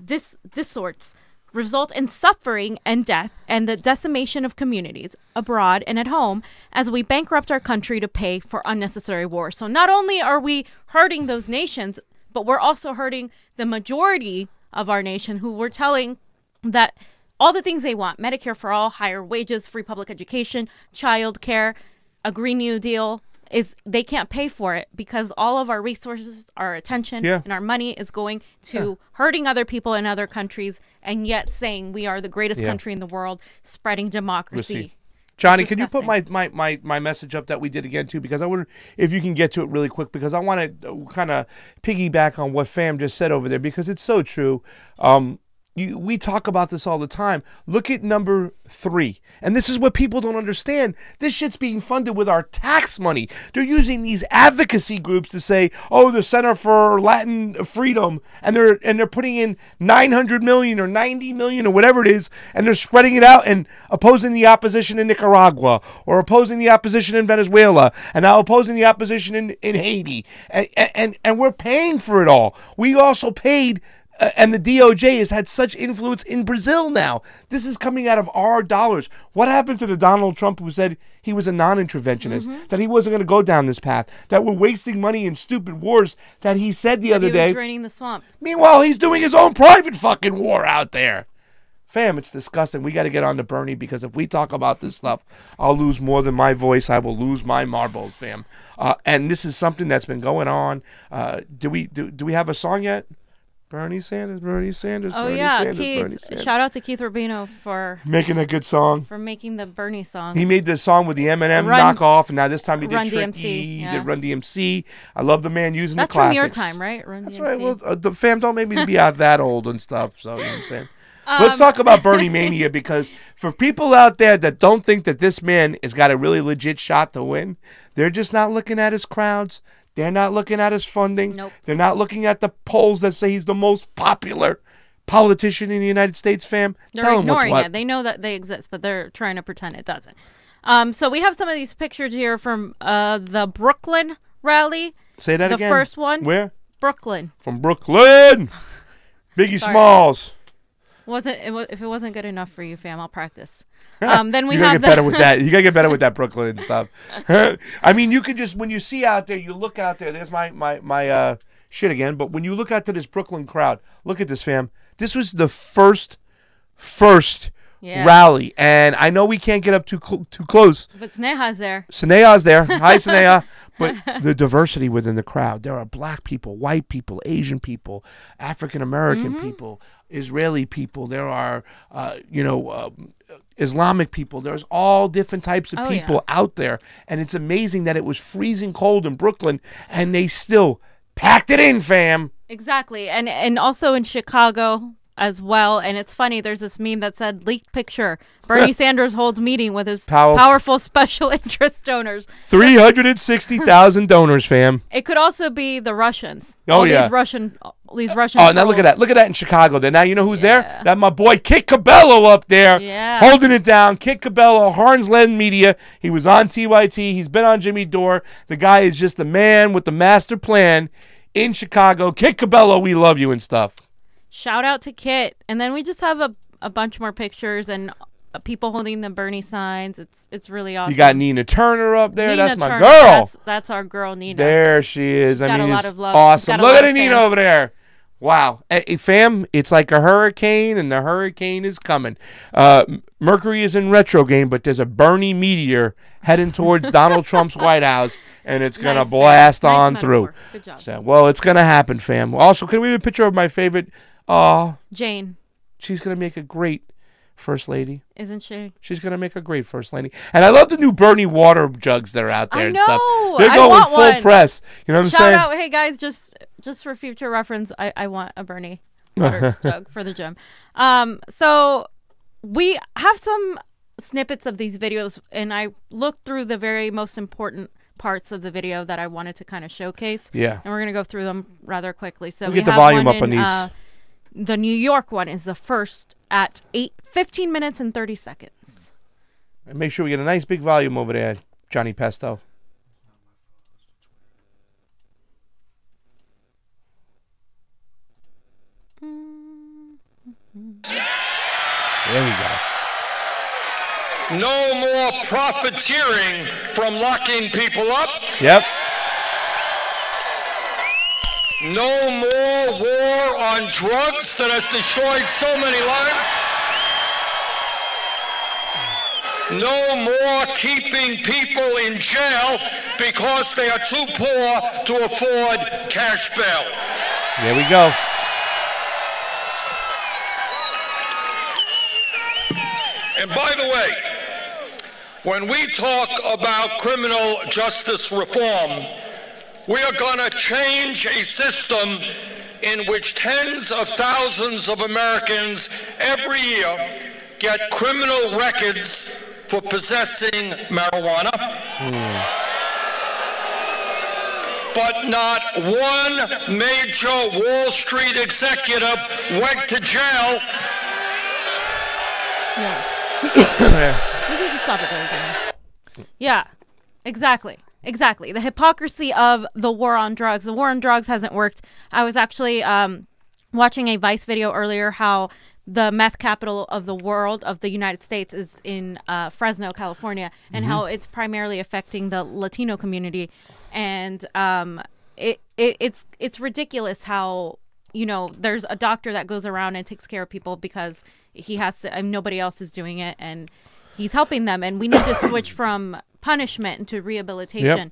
dissorts result in suffering and death and the decimation of communities abroad and at home as we bankrupt our country to pay for unnecessary war. So not only are we hurting those nations, but we're also hurting the majority of our nation who we're telling that all the things they want, Medicare for all, higher wages, free public education, child care, a Green New Deal, is they can't pay for it because all of our resources, our attention, and our money is going to hurting other people in other countries, and yet saying we are the greatest country in the world, spreading democracy. Johnny, can you put my message up that we did again too? Because I wonder if you can get to it really quick, because I want to kind of piggyback on what Fam just said over there, because it's so true. We talk about this all the time. Look at number 3. And this is what people don't understand. This shit's being funded with our tax money. They're using these advocacy groups to say, oh, the Center for Latin Freedom, and they're putting in 900 million or 90 million or whatever it is, and they're spreading it out and opposing the opposition in Nicaragua, or opposing the opposition in Venezuela, and now opposing the opposition in Haiti. And we're paying for it all. We also paid... and the DOJ has had such influence in Brazil now. This is coming out of our dollars. What happened to the Donald Trump who said he was a non-interventionist, that he wasn't going to go down this path, that we're wasting money in stupid wars that he said the other day? He was draining the swamp. Meanwhile, he's doing his own private fucking war out there. Fam, it's disgusting. We got to get on to Bernie, because if we talk about this stuff, I'll lose more than my voice. I will lose my marbles, fam. And this is something that's been going on. Do we have a song yet? Bernie Sanders, Bernie Sanders, oh, Bernie yeah, Sanders, Keith. Bernie Sanders. Shout out to Keith Rubino for making a good song. For making the Bernie song. He made the song with the Eminem knockoff, and now this time he did Run Tricky. DMC. He did Run DMC. I love the man using That's the classics. That's from your time, right? Run That's DMC. right. Well, the fam don't make me be out that old and stuff, so you know what I'm saying. Let's talk about Bernie Mania, because for people out there that don't think that this man has got a really legit shot to win, they're just not looking at his crowds. They're not looking at his funding. Nope. They're not looking at the polls that say he's the most popular politician in the United States, fam. They're ignoring it. They know that they exist, but they're trying to pretend it doesn't. So we have some of these pictures here from the Brooklyn rally. Say that again. The first one. Where? Brooklyn. From Brooklyn. Biggie Smalls. If it wasn't good enough for you, fam, I'll practice. Then we you gotta get better with that. You gotta get better with that Brooklyn stuff. I mean, you could just, when you see out there, you look out there. There's my shit again. But when you look out to this Brooklyn crowd, look at this, fam. This was the first rally, and I know we can't get up too close. But Sneha's there. Sneha's there. Hi, Sneha. But the diversity within the crowd. There are black people, white people, Asian people, African American people, Israeli people. There are, Islamic people. There's all different types of people out there. And it's amazing that it was freezing cold in Brooklyn, and they still packed it in, fam. Exactly. And also in Chicago as well. And it's funny, there's this meme that said, leaked picture, Bernie Sanders holds meeting with his powerful special interest donors. 360,000 donors, fam. It could also be the Russians. These Russian Oh, now look at that. Look at that in Chicago there. Now you know who's there? That my boy Kit Cabello up there. Yeah. Holding it down. Kit Cabello, Harns Len Media. He was on TYT. He's been on Jimmy Dore. The guy is just the man with the master plan in Chicago. Kit Cabello, we love you and stuff. Shout out to Kit. And then we just have a bunch more pictures and people holding the Bernie signs. It's really awesome. You got Nina Turner up there. That's my Turner. girl. That's our girl, Nina. There she is. She's got a lot of love. Awesome. Look at Nina over there. Wow. Hey, fam, it's like a hurricane, and the hurricane is coming. Mercury is in retrograde, but there's a Bernie meteor heading towards Donald Trump's White House, and it's going to blast on through. Good job. So, well, it's going to happen, fam. Also, can we have a picture of my favorite? Jane. She's going to make a great First Lady. Isn't she? She's going to make a great First Lady. And I love the new Bernie water jugs that are out there and stuff. They're going full press. You know what I'm saying? Shout out, hey guys, just for future reference, I want a Bernie water jug for the gym. So we have some snippets of these videos, and I looked through the very most important parts of the video that I wanted to kind of showcase. Yeah. And we're going to go through them rather quickly. So we get the volume up on these. The New York one is the first at 15 minutes and 30 seconds. And make sure we get a nice big volume over there, Johnny Pesto. There we go. No more profiteering from locking people up. Yep. No more war on drugs that has destroyed so many lives. No more keeping people in jail because they are too poor to afford cash bail. There we go. And by the way, When we talk about criminal justice reform, we are going to change a system in which tens of thousands of Americans every year get criminal records for possessing marijuana. But not one major Wall Street executive went to jail. Yeah. We can just stop it there again. Yeah, exactly. Exactly. The hypocrisy of the war on drugs. The war on drugs hasn't worked. I was actually watching a Vice video earlier how the meth capital of the world, of the United States, is in Fresno, California, and how it's primarily affecting the Latino community. And it's ridiculous how, you know, there's a doctor that goes around and takes care of people because he has to, and nobody else is doing it, and he's helping them. And we need to switch from punishment into rehabilitation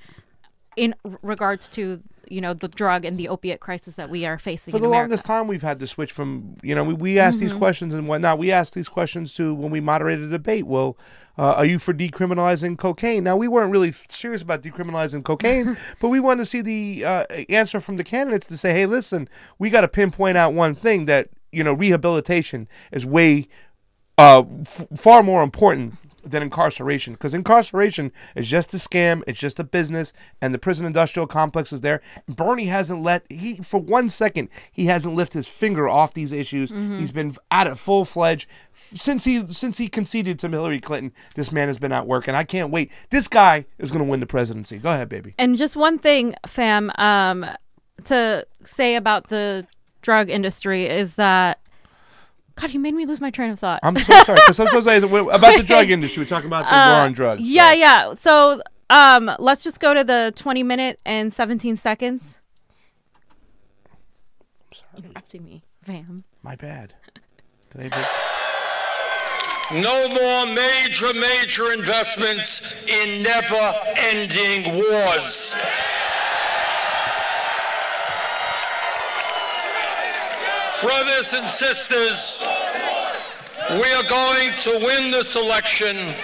in regards to, you know, the drug and the opiate crisis that we are facing. For the longest time, we've had to switch from, you know, we ask these questions and whatnot. We asked these questions to when we moderated a debate. Well, are you for decriminalizing cocaine? Now, we weren't really serious about decriminalizing cocaine, but we wanted to see the answer from the candidates to say, hey, listen, we got to pinpoint out one thing, that, you know, rehabilitation is way far more important than incarceration, because incarceration is just a scam, it's just a business, and the prison industrial complex is there. Bernie hasn't for 1 second, he hasn't lifted his finger off these issues. He's been at it full-fledged since he conceded to Hillary Clinton. This man has been at work, and I can't wait. This guy is going to win the presidency. Go ahead, baby. And just one thing, fam, to say about the drug industry is that, God, you made me lose my train of thought. I'm so sorry. Because sometimes about the drug industry, we're talking about the war on drugs. Yeah. So let's just go to the 20-minute and 17 seconds. I'm sorry. Interrupting me, fam. My bad. No more major investments in never-ending wars. Brothers and sisters, we are going to win this election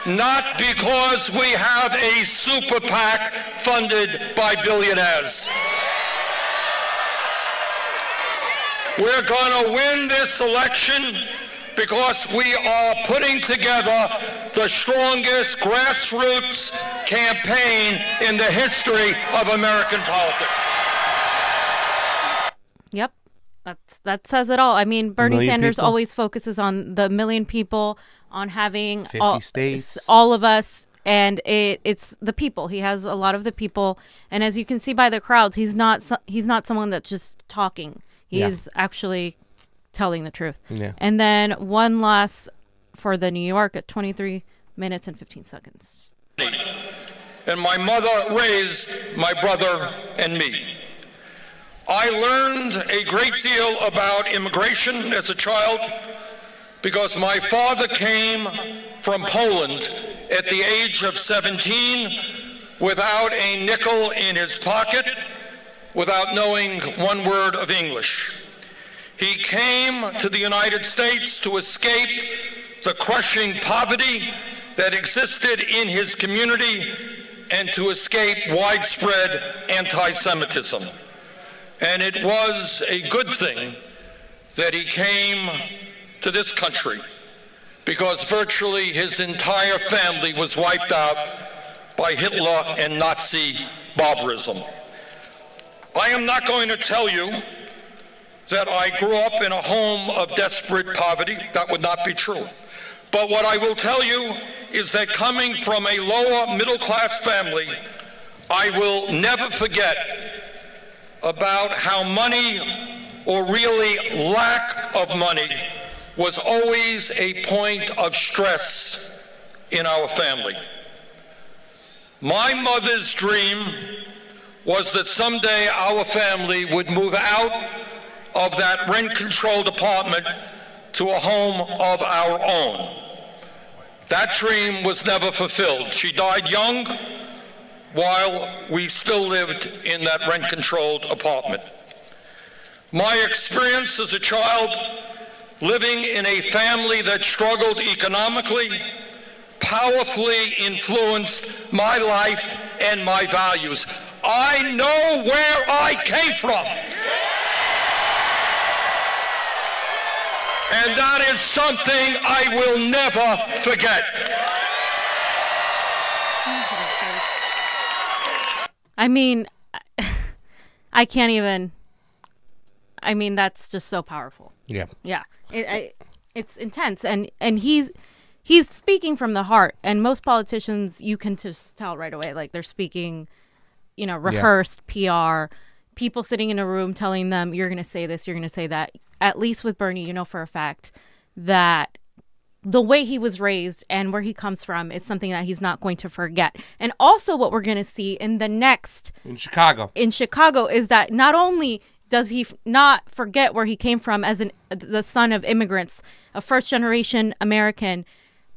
not because we have a super PAC funded by billionaires. We're going to win this election because we are putting together the strongest grassroots campaign in the history of American politics. Yep. That says it all. I mean, Bernie Sanders people. always focuses on the million people, on having 50 states, all of us, and it's the people. He has a lot of the people, and as you can see by the crowds, he's not someone that's just talking. He's actually telling the truth. Yeah. And then one last for the New York at 23 minutes and 15 seconds. And my mother raised my brother and me. I learned a great deal about immigration as a child because my father came from Poland at the age of 17 without a nickel in his pocket, without knowing one word of English. He came to the United States to escape the crushing poverty that existed in his community and to escape widespread anti-Semitism. And it was a good thing that he came to this country because virtually his entire family was wiped out by Hitler and Nazi barbarism. I am not going to tell you that I grew up in a home of desperate poverty. That would not be true. But what I will tell you is that coming from a lower middle-class family, I will never forget about how money, or really lack of money, was always a point of stress in our family. My mother's dream was that someday our family would move out of that rent-controlled apartment to a home of our own. That dream was never fulfilled. She died young while we still lived in that rent-controlled apartment. My experience as a child living in a family that struggled economically, powerfully influenced my life and my values. I know where I came from. And that is something I will never forget. I mean, I can't even. I mean, that's just so powerful. Yeah. Yeah. It's intense, and he's speaking from the heart. And most politicians, you can just tell right away, like they're speaking, rehearsed PR. People sitting in a room telling them, "You're going to say this, you're going to say that." At least with Bernie, you know for a fact that the way he was raised and where he comes from is something that he's not going to forget. And also what we're going to see in the next... In Chicago is that not only does he not forget where he came from as the son of immigrants, a first-generation American,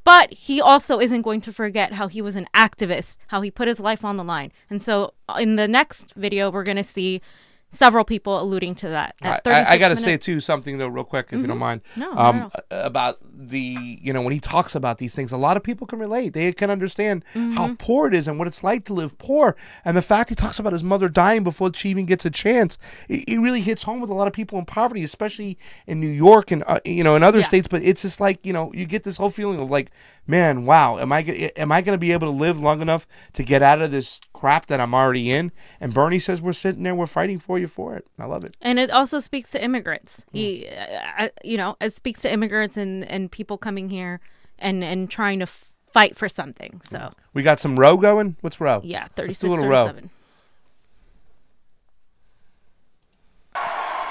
but he also isn't going to forget how he was an activist, how he put his life on the line. And so in the next video, we're going to see several people alluding to that. I got to say, too, something, though, real quick, if you don't mind. No. About when he talks about these things, a lot of people can relate. They can understand how poor it is and what it's like to live poor. And the fact he talks about his mother dying before she even gets a chance, it really hits home with a lot of people in poverty, especially in New York and, in other states. But it's just like, you get this whole feeling of like, man, wow, am I going to be able to live long enough to get out of this crap that I'm already in? And Bernie says we're sitting there, we're fighting for you for it. I love it. And it also speaks to immigrants. It speaks to immigrants and people coming here and trying to fight for something. So we got some Roe going. What's Roe? Yeah, 36-37.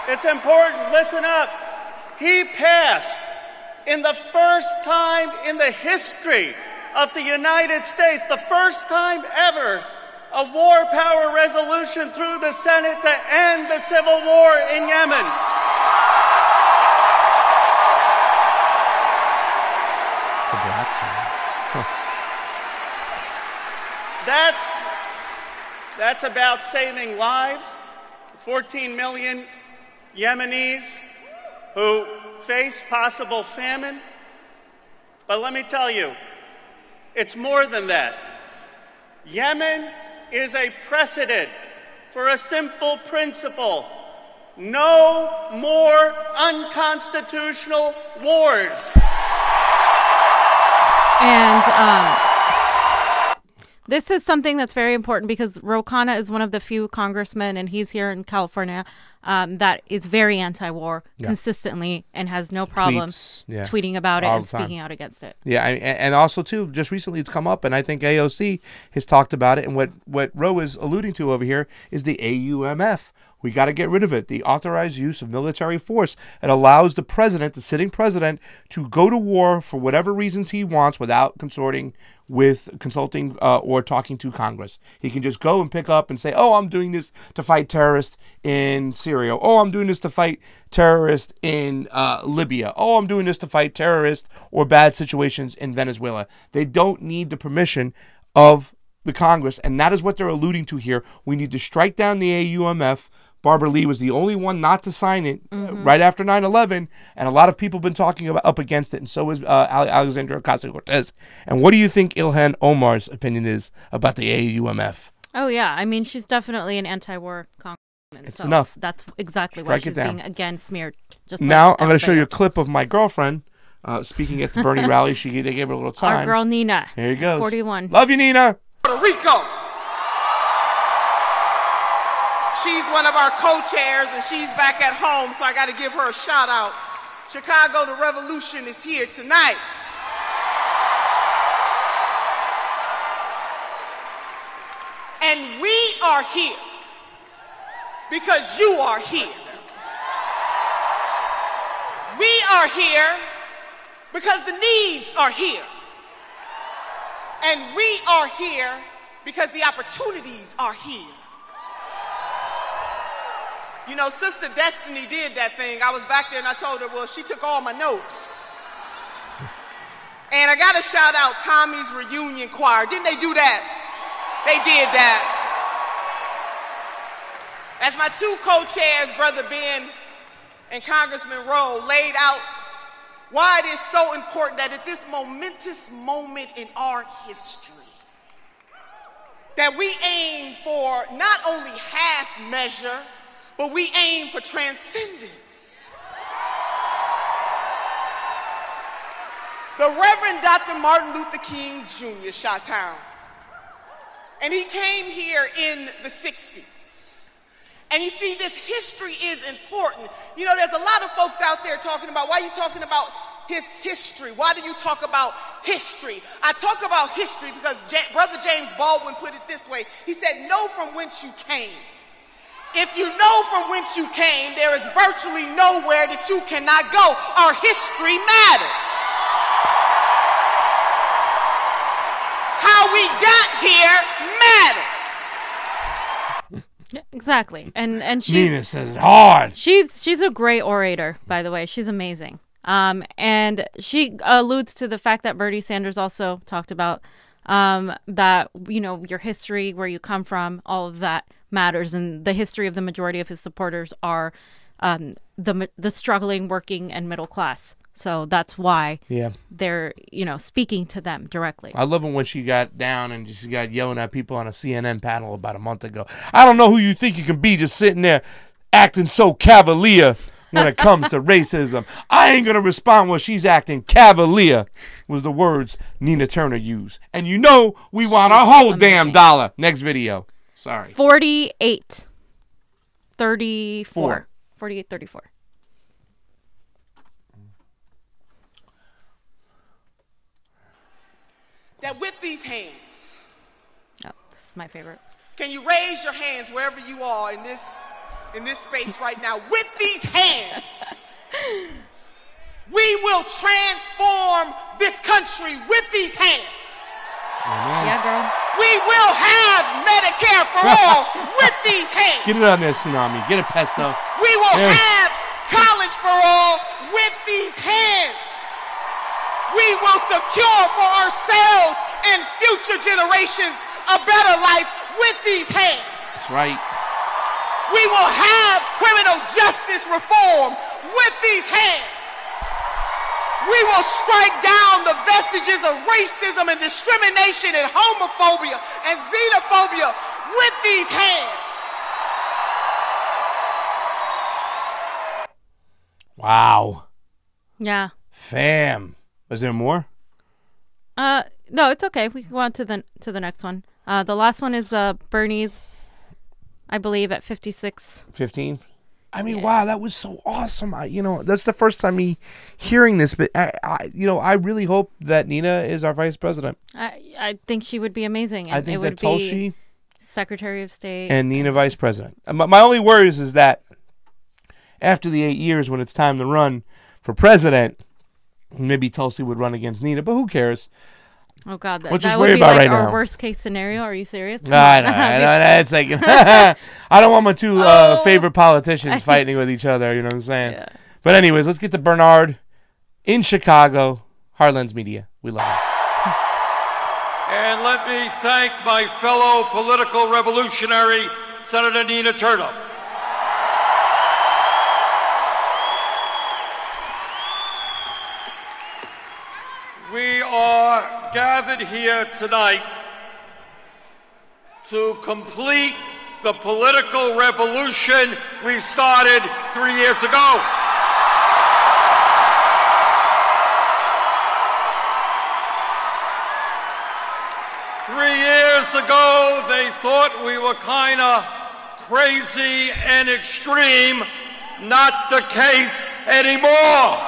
It's important. Listen up. He passed in the first time in the history of the United States, the first time ever, a war power resolution through the Senate to end the civil war in Yemen. That's about saving lives. 14 million Yemenis who face possible famine. But let me tell you, it's more than that. Yemen is a precedent for a simple principle: no more unconstitutional wars. And this is something that's very important because Ro Khanna is one of the few congressmen, and he's here in California, that is very anti-war consistently and has no problem tweeting about it and speaking out against it. Yeah, and also, too, just recently it's come up, and I think AOC has talked about it, and what Ro is alluding to over here is the AUMF. We got to get rid of it. The authorized use of military force. It allows the president, the sitting president, to go to war for whatever reasons he wants without consulting or talking to Congress. He can just go and pick up and say, oh, I'm doing this to fight terrorists in Syria. Oh, I'm doing this to fight terrorists in Libya. Oh, I'm doing this to fight terrorists or bad situations in Venezuela. They don't need the permission of the Congress, and that is what they're alluding to here. We need to strike down the AUMF. Barbara Lee was the only one not to sign it right after 9/11, and a lot of people have been talking up against it, and so is Alexandria Ocasio-Cortez. And what do you think Ilhan Omar's opinion is about the AUMF? Oh, yeah. I mean, she's definitely an anti-war congressman. It's enough. That's exactly why she's being, again, smeared. Just now, I'm going to show you a clip of my girlfriend speaking at the Bernie rally. They gave her a little time. Our girl, Nina. Here you go. 41. Love you, Nina. Puerto Rico. She's one of our co-chairs, and she's back at home, so I got to give her a shout out. Chicago, the revolution is here tonight. And we are here because you are here. We are here because the needs are here. And we are here because the opportunities are here. You know, Sister Destiny did that thing. I was back there and I told her, well, she took all my notes. And I got to shout out Tommy's Reunion Choir. Didn't they do that? They did that. As my two co-chairs, Brother Ben and Congressman Rowe, laid out why it is so important that at this momentous moment in our history, that we aim for not only half measure, but we aim for transcendence. The Reverend Dr. Martin Luther King Jr. shot town. And he came here in the 60s. And you see, this history is important. You know, there's a lot of folks out there talking about, why are you talking about his history? Why do you talk about history? I talk about history because Brother James Baldwin put it this way. He said, know from whence you came. If you know from whence you came, there is virtually nowhere that you cannot go. Our history matters. How we got here matters. Yeah, exactly. And she's, Nina says it hard. She's a great orator, by the way. She's amazing. And she alludes to the fact that Bernie Sanders also talked about that, you know, your history, where you come from, all of that matters. And the history of the majority of his supporters are the struggling working and middle class. So that's why they're, you know, speaking to them directly. I love it when she got down and she got yelling at people on a CNN panel about a month ago. I don't know who you think you can be just sitting there acting so cavalier when it comes to racism. I ain't going to respond when she's acting cavalier, was the words Nina Turner used. And you know we want our whole damn dollar. Next video. Sorry. 48-34. 48-34. That with these hands. Oh, this is my favorite. Can you raise your hands wherever you are in this space right now? With these hands, we will transform this country with these hands. Amen. Yeah, girl. We will have Medicare for all with these hands. Get it on there, Tsunami. Get it, Pesto. We will have college for all with these hands. We will secure for ourselves and future generations a better life with these hands. That's right. We will have criminal justice reform with these hands. We will strike down the vestiges of racism and discrimination and homophobia and xenophobia with these hands. Wow. Yeah. Fam. Was there more? No, it's okay. We can go on to the next one. The last one is Bernie's, I believe, at 56. 15? I mean, wow, that was so awesome. That's the first time me hearing this, but I really hope that Nina is our vice president. I think she would be amazing. And I think it would that Tulsi be Secretary of State and Nina vice president. My only worries is that after the 8 years, when it's time to run for president, maybe Tulsi would run against Nina, but who cares? Oh God, that What's would worry be about like right our now? worst case scenario. Are you serious? I know. It's like I don't want my two favorite politicians fighting with each other. You know what I'm saying? Yeah. But anyways, let's get to Bernard in Chicago. Heartlands Media. We love him. And let me thank my fellow political revolutionary, Senator Nina Turner. We are gathered here tonight to complete the political revolution we started 3 years ago. Ago, they thought we were kind of crazy and extreme. Not the case anymore.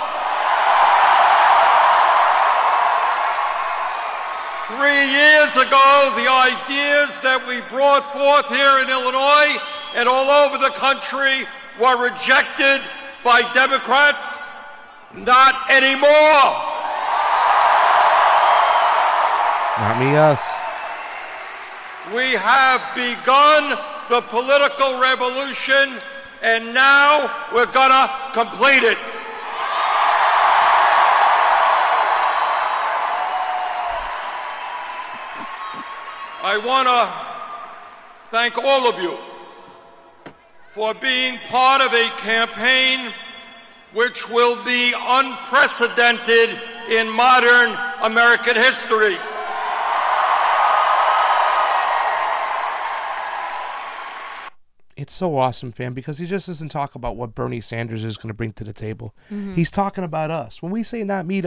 3 years ago, the ideas that we brought forth here in Illinois and all over the country were rejected by Democrats. Not anymore. Not me, us. We have begun the political revolution, and now we're gonna complete it. I want to thank all of you for being part of a campaign which will be unprecedented in modern American history. It's so awesome, fam, because he just doesn't talk about what Bernie Sanders is going to bring to the table. He's talking about us. When we say not me,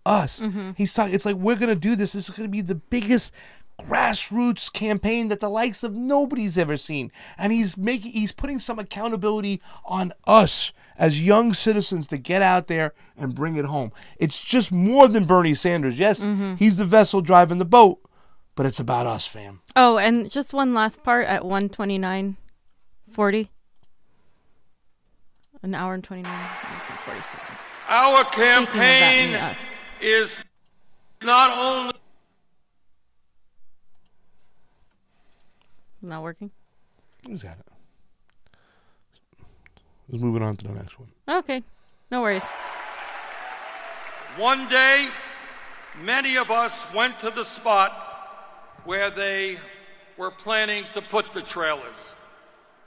us. He's talking. It's like, we're going to do this. This is going to be the biggest grassroots campaign that the likes of nobody's ever seen, and he's putting some accountability on us as young citizens to get out there and bring it home. It's just more than Bernie Sanders. Yes, he's the vessel driving the boat, but it's about us, fam. Oh, and just one last part at 1:29:40. An hour and 29 minutes and 40 seconds. Our campaign is not only... Not working? Who's got it? Let's move it on to the next one. Okay. No worries. One day, many of us went to the spot where they were planning to put the trailers.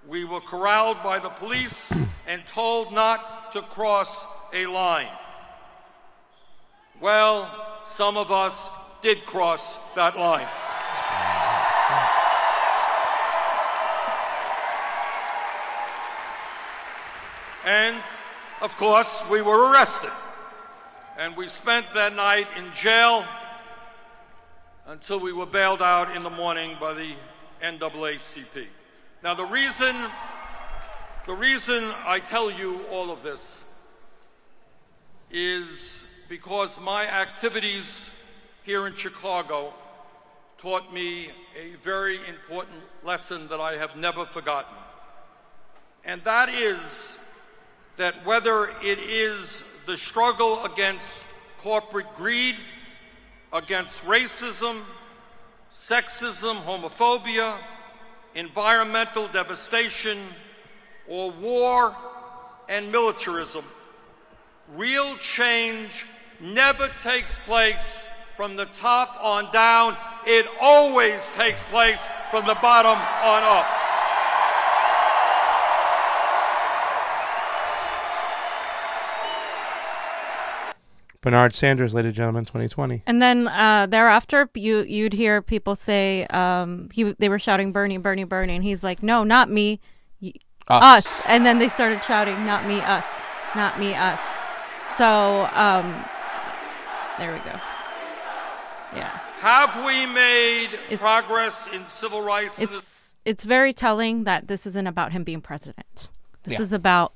We were corralled by the police and told not to cross a line. Well, some of us did cross that line. And, of course, we were arrested. And we spent that night in jail until we were bailed out in the morning by the NAACP. Now, the reason I tell you all of this is because my activities here in Chicago taught me a very important lesson that I have never forgotten. And that is that whether it is the struggle against corporate greed, against racism, sexism, homophobia, environmental devastation, or war and militarism, real change never takes place from the top on down. It always takes place from the bottom on up. Bernard Sanders, ladies and gentlemen, 2020. And then thereafter, you'd hear people say they were shouting Bernie, Bernie, Bernie, and he's like, no, not me, us. And then they started shouting, not me, us, not me, us. So there we go. Yeah. Have we made progress in civil rights? It's very telling that this isn't about him being president. This is about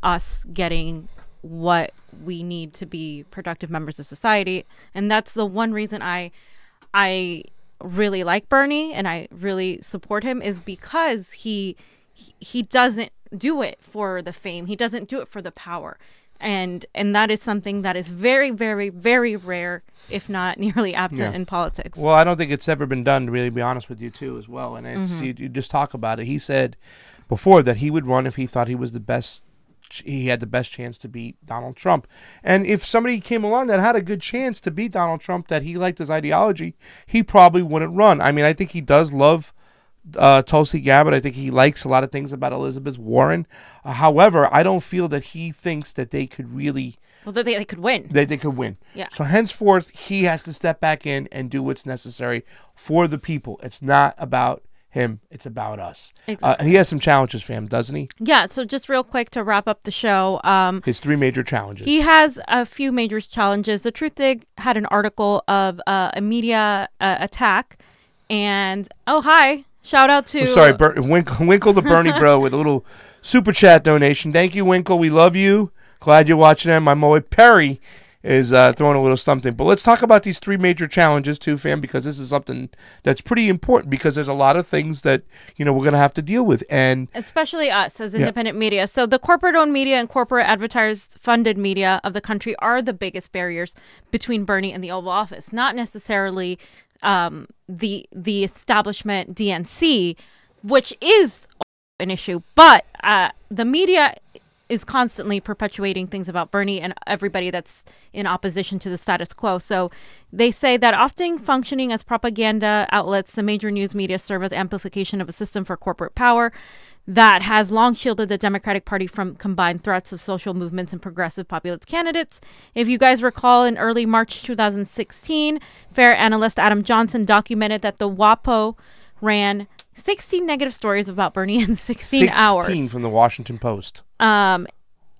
us getting what we need to be productive members of society, and that's the one reason I really like Bernie and I really support him, is because he doesn't do it for the fame, he doesn't do it for the power, and that is something that is very, very, very rare, if not nearly absent in politics. Well, I don't think it's ever been done, to really be honest with you, too, as well. And it's you just talk about it. He said before that he would run if he thought he was the best. He had the best chance to beat Donald Trump. And if somebody came along that had a good chance to beat Donald Trump, that he liked his ideology, he probably wouldn't run. I mean, I think he does love Tulsi Gabbard. I think he likes a lot of things about Elizabeth Warren. However, I don't feel that he thinks that they could really... Well, that they could win. They could win. Yeah. So henceforth, he has to step back in and do what's necessary for the people. It's not about him, it's about us. Exactly. He has some challenges, fam, doesn't he? Yeah, so just real quick to wrap up the show. His 3 major challenges. He has a few major challenges. The Truthdig had an article of a media attack, and shout out to... Winkle the Bernie bro with a little super chat donation. Thank you, Winkle. We love you. Glad you're watching them. My boy Perry is throwing a little something. But let's talk about these 3 major challenges too, fam, because this is something that's pretty important, because there's a lot of things that, we're going to have to deal with. And especially us as independent media. So the corporate-owned media and corporate advertisers-funded media of the country are the biggest barriers between Bernie and the Oval Office, not necessarily the establishment DNC, which is an issue, but the media is constantly perpetuating things about Bernie and everybody that's in opposition to the status quo. So they say that often functioning as propaganda outlets, the major news media serve as amplification of a system for corporate power. that has long shielded the Democratic Party from combined threats of social movements and progressive populist candidates. If you guys recall, in early March 2016, FAIR analyst Adam Johnson documented that the WAPO ran 16 negative stories about Bernie in 16 hours. 16 from the Washington Post.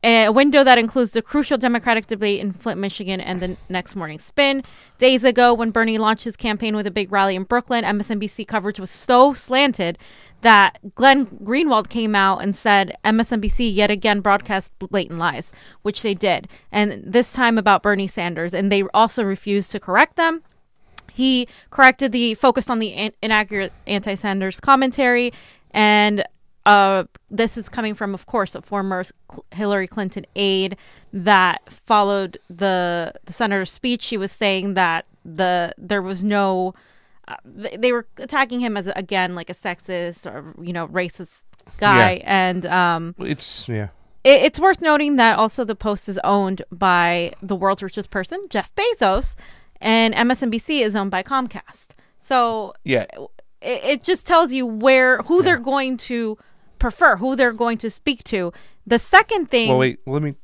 A window that includes the crucial Democratic debate in Flint, Michigan, and the next morning spin. Days ago, when Bernie launched his campaign with a big rally in Brooklyn, MSNBC coverage was so slanted that Glenn Greenwald came out and said MSNBC yet again broadcast blatant lies, which they did, and this time about Bernie Sanders, and they also refused to correct them. He focused on the inaccurate anti-Sanders commentary, and this is coming from, of course, a former Hillary Clinton aide that followed the senator's speech. She was saying that there was no, they were attacking him as, again, like a sexist or, racist guy. Yeah. And it's worth noting that also the Post is owned by the world's richest person, Jeff Bezos, and MSNBC is owned by Comcast. So it just tells you who they're going to prefer, who they're going to speak to. The second thing... Well, wait, let me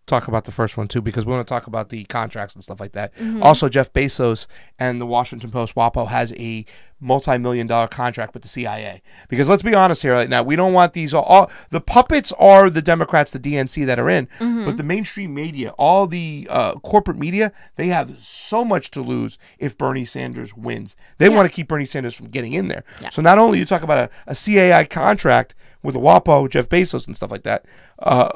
talk about the first one, too, because we want to talk about the contracts and stuff like that. Also, Jeff Bezos and the Washington Post, WAPO, has a multi-million-dollar contract with the CIA. Because let's be honest here right now, we don't want these... all the puppets are the Democrats, the DNC that are in, but the mainstream media, all the corporate media, they have so much to lose if Bernie Sanders wins. They want to keep Bernie Sanders from getting in there. So not only you talk about a CAI contract with the WAPO, Jeff Bezos and stuff like that,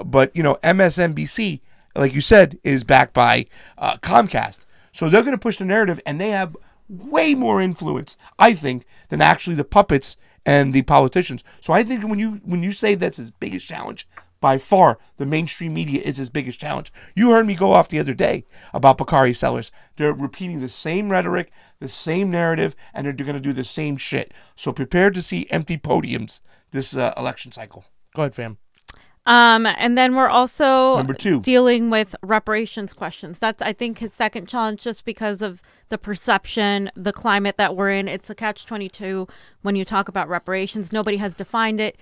but, MSNBC, like you said, is backed by Comcast. So they're going to push the narrative, and they have way more influence, I think, than actually the puppets and the politicians. So I think when you say that's his biggest challenge, by far, the mainstream media is his biggest challenge. You heard me go off the other day about Bakari Sellers. They're repeating the same rhetoric, the same narrative, and they're going to do the same shit. So prepare to see empty podiums this election cycle. Go ahead, fam. And then we're also Number 2, dealing with reparations questions. That's, I think, his second challenge, just because of the perception, the climate that we're in. It's a catch-22 when you talk about reparations. Nobody has defined it.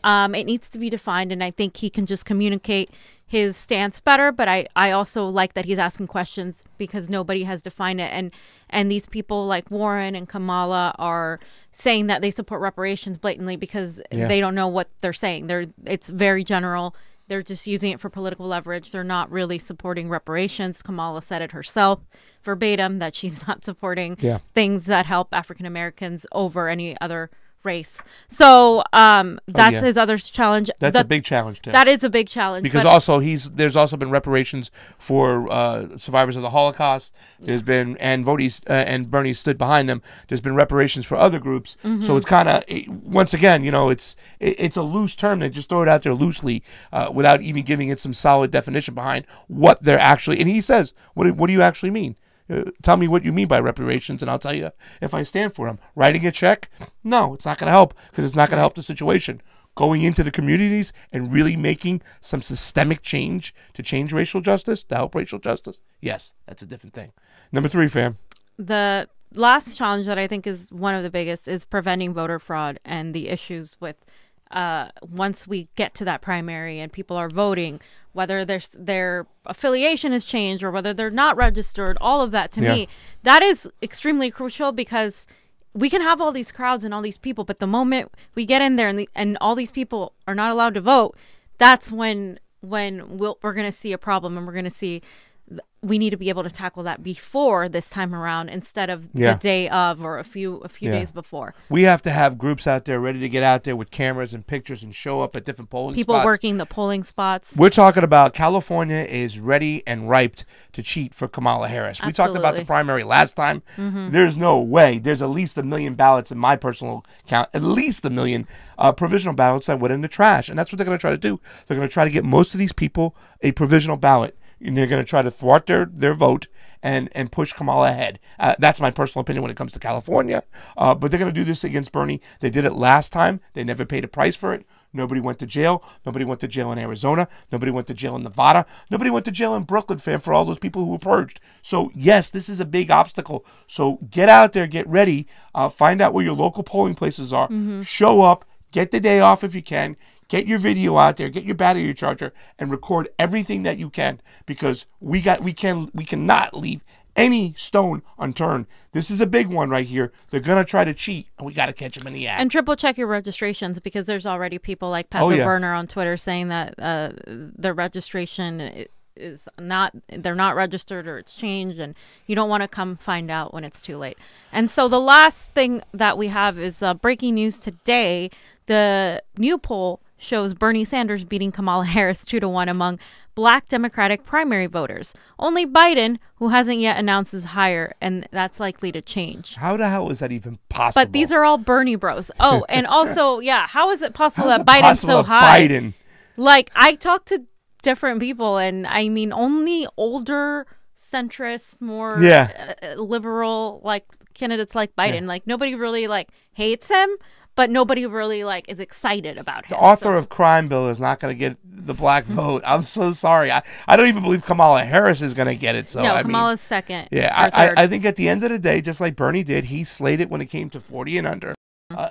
It needs to be defined, and I think he can just communicate his stance better. But I also like that he's asking questions because nobody has defined it. And these people like Warren and Kamala are saying that they support reparations blatantly because they don't know what they're saying. It's very general. They're just using it for political leverage. They're not really supporting reparations. Kamala said it herself verbatim that she's not supporting things that help African Americans over any other race. So that's his other challenge. That's a big challenge too. That is a big challenge because also there's also been reparations for survivors of the Holocaust. There's been and Bernie stood behind them. There's been reparations for other groups. So it's kind of once again, it's a loose term. They just throw it out there loosely without even giving it some solid definition behind what they're actually. And he says, "What do you actually mean? Tell me what you mean by reparations, and I'll tell you if I stand for them." Writing a check? No, it's not going to help because it's not going to help the situation. Going into the communities and really making some systemic change to change racial justice, to help racial justice, yes, that's a different thing. Number 3, fam. The last challenge that I think is one of the biggest is preventing voter fraud and the issues with once we get to that primary and people are voting, whether their affiliation has changed or whether they're not registered, all of that to me, that is extremely crucial because we can have all these crowds and all these people, but the moment we get in there and all these people are not allowed to vote, that's when we're going to see a problem, and we're going to see we need to be able to tackle that before this time around instead of the day of or a few days before. We have to have groups out there ready to get out there with cameras and pictures and show up at different polling spots. People working the polling spots. We're talking about California is ready and ripe to cheat for Kamala Harris. Absolutely. We talked about the primary last time. There's no way. There's at least 1 million ballots in my personal count, at least 1 million provisional ballots that went in the trash. And that's what they're going to try to do. They're going to try to get most of these people a provisional ballot. And they're going to try to thwart their vote and push Kamala ahead. That's my personal opinion when it comes to California. But they're going to do this against Bernie. They did it last time. They never paid a price for it. Nobody went to jail. Nobody went to jail in Arizona. Nobody went to jail in Nevada. Nobody went to jail in Brooklyn, fam, for all those people who were purged. So, yes, this is a big obstacle. So get out there, get ready, find out where your local polling places are, show up, get the day off if you can, Get your video out there. Get your battery charger and record everything that you can, because we cannot leave any stone unturned. This is a big one right here. They're gonna try to cheat, and we got to catch them in the act. And triple check your registrations, because there's already people like Pat the Burner on Twitter saying that their registration is not, they're not registered, or it's changed, and you don't want to come find out when it's too late. And so the last thing that we have is breaking news today. The new poll shows Bernie Sanders beating Kamala Harris 2-1 among Black Democratic primary voters. Only Biden, who hasn't yet announced, is higher, and that's likely to change. How the hell is that even possible? But these are all Bernie bros. Oh, and also, yeah, how is it possible that Biden's so high? Like, I talked to different people, and I mean, only older centrist, more liberal, like candidates like Biden. Like, nobody really like hates him, but nobody really like is excited about him. The author of Crime Bill is not going to get the black vote. I'm so sorry. I don't even believe Kamala Harris is going to get it. So no, I Kamala's mean, second. Yeah, I think at the end of the day, just like Bernie did, he slayed it when it came to 40 and under.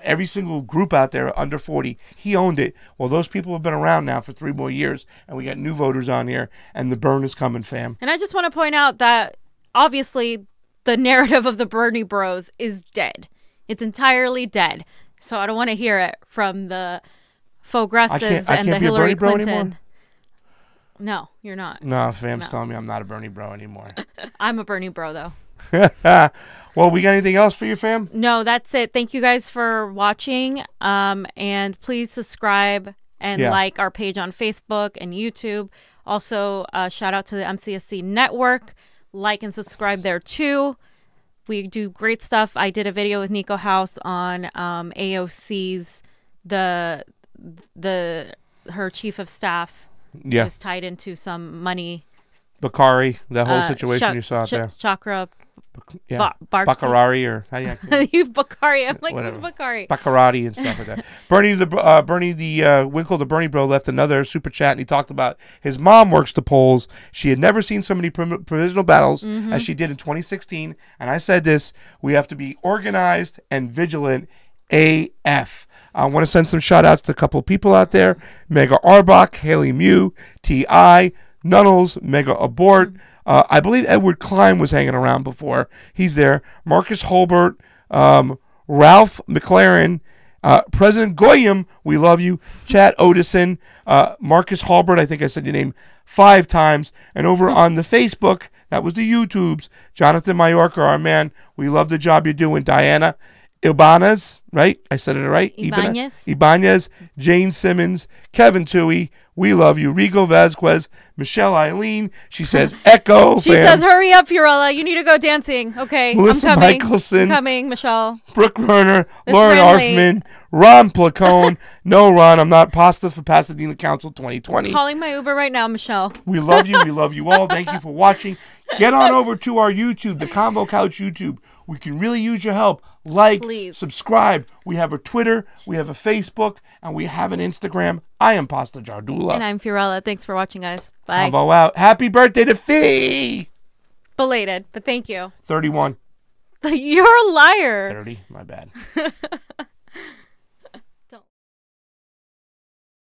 Every single group out there under 40, he owned it. Well, those people have been around now for 3 more years, and we got new voters on here, and the burn is coming, fam. And I just want to point out that obviously the narrative of the Bernie bros is dead. It's entirely dead. So I don't want to hear it from the progressives and the Hillary Clinton. No, you're not. No, fam's telling me I'm not a Bernie bro anymore. I'm a Bernie bro, though. Well, we got anything else for you, fam? No, that's it. Thank you guys for watching. And please subscribe and like our page on Facebook and YouTube. Also, shout out to the MCSC Network. Like and subscribe there, too. We do great stuff. I did a video with Nico House on AOC's, her chief of staff was tied into some money. Bakari, the whole situation you saw out there. Chakra. Bacarari or you Bakari. I'm like, who's Bakari? Bacarati and stuff like that. Bernie the Winkle, the Bernie bro, left another super chat, and he talked about his mom works the polls. She had never seen so many provisional battles as she did in 2016. And I said this: we have to be organized and vigilant. AF. I want to send some shout outs to a couple of people out there: Mega Arbach, Haley Mew, T.I., Nunnels, Mega Abort. I believe Edward Klein was hanging around before. He's there. Marcus Holbert, Ralph McLaren, President Goyam, we love you. Chad Odison, Marcus Holbert, I think I said your name 5 times. And over on the Facebook, that was the YouTubes, Jonathan Mayorka, our man. We love the job you're doing. Diana Ibanez, right? I said it right? Ibanez, Jane Simmons, Kevin Toohey, we love you. Rigo Vasquez, Michelle Eileen. She says, Echo. She says, hurry up, Fiorella. You need to go dancing. Okay, Melissa I'm coming. Michelson. I'm coming, Michelle. Brooke Werner, Lauren Arfman, Ron Placone. No, Ron, I'm not. Pasta for Pasadena Council 2020. I'm calling my Uber right now, Michelle. We love you. We love you all. Thank you for watching. Get on over to our YouTube, the Convo Couch YouTube. We can really use your help. Like, subscribe. We have a Twitter, we have a Facebook, and we have an Instagram. I am Pasta Jardula. And I'm Fiorella. Thanks for watching, guys. Bye. Convo out. Happy birthday to Fee! Belated, but thank you. 31. You're a liar. 30, my bad.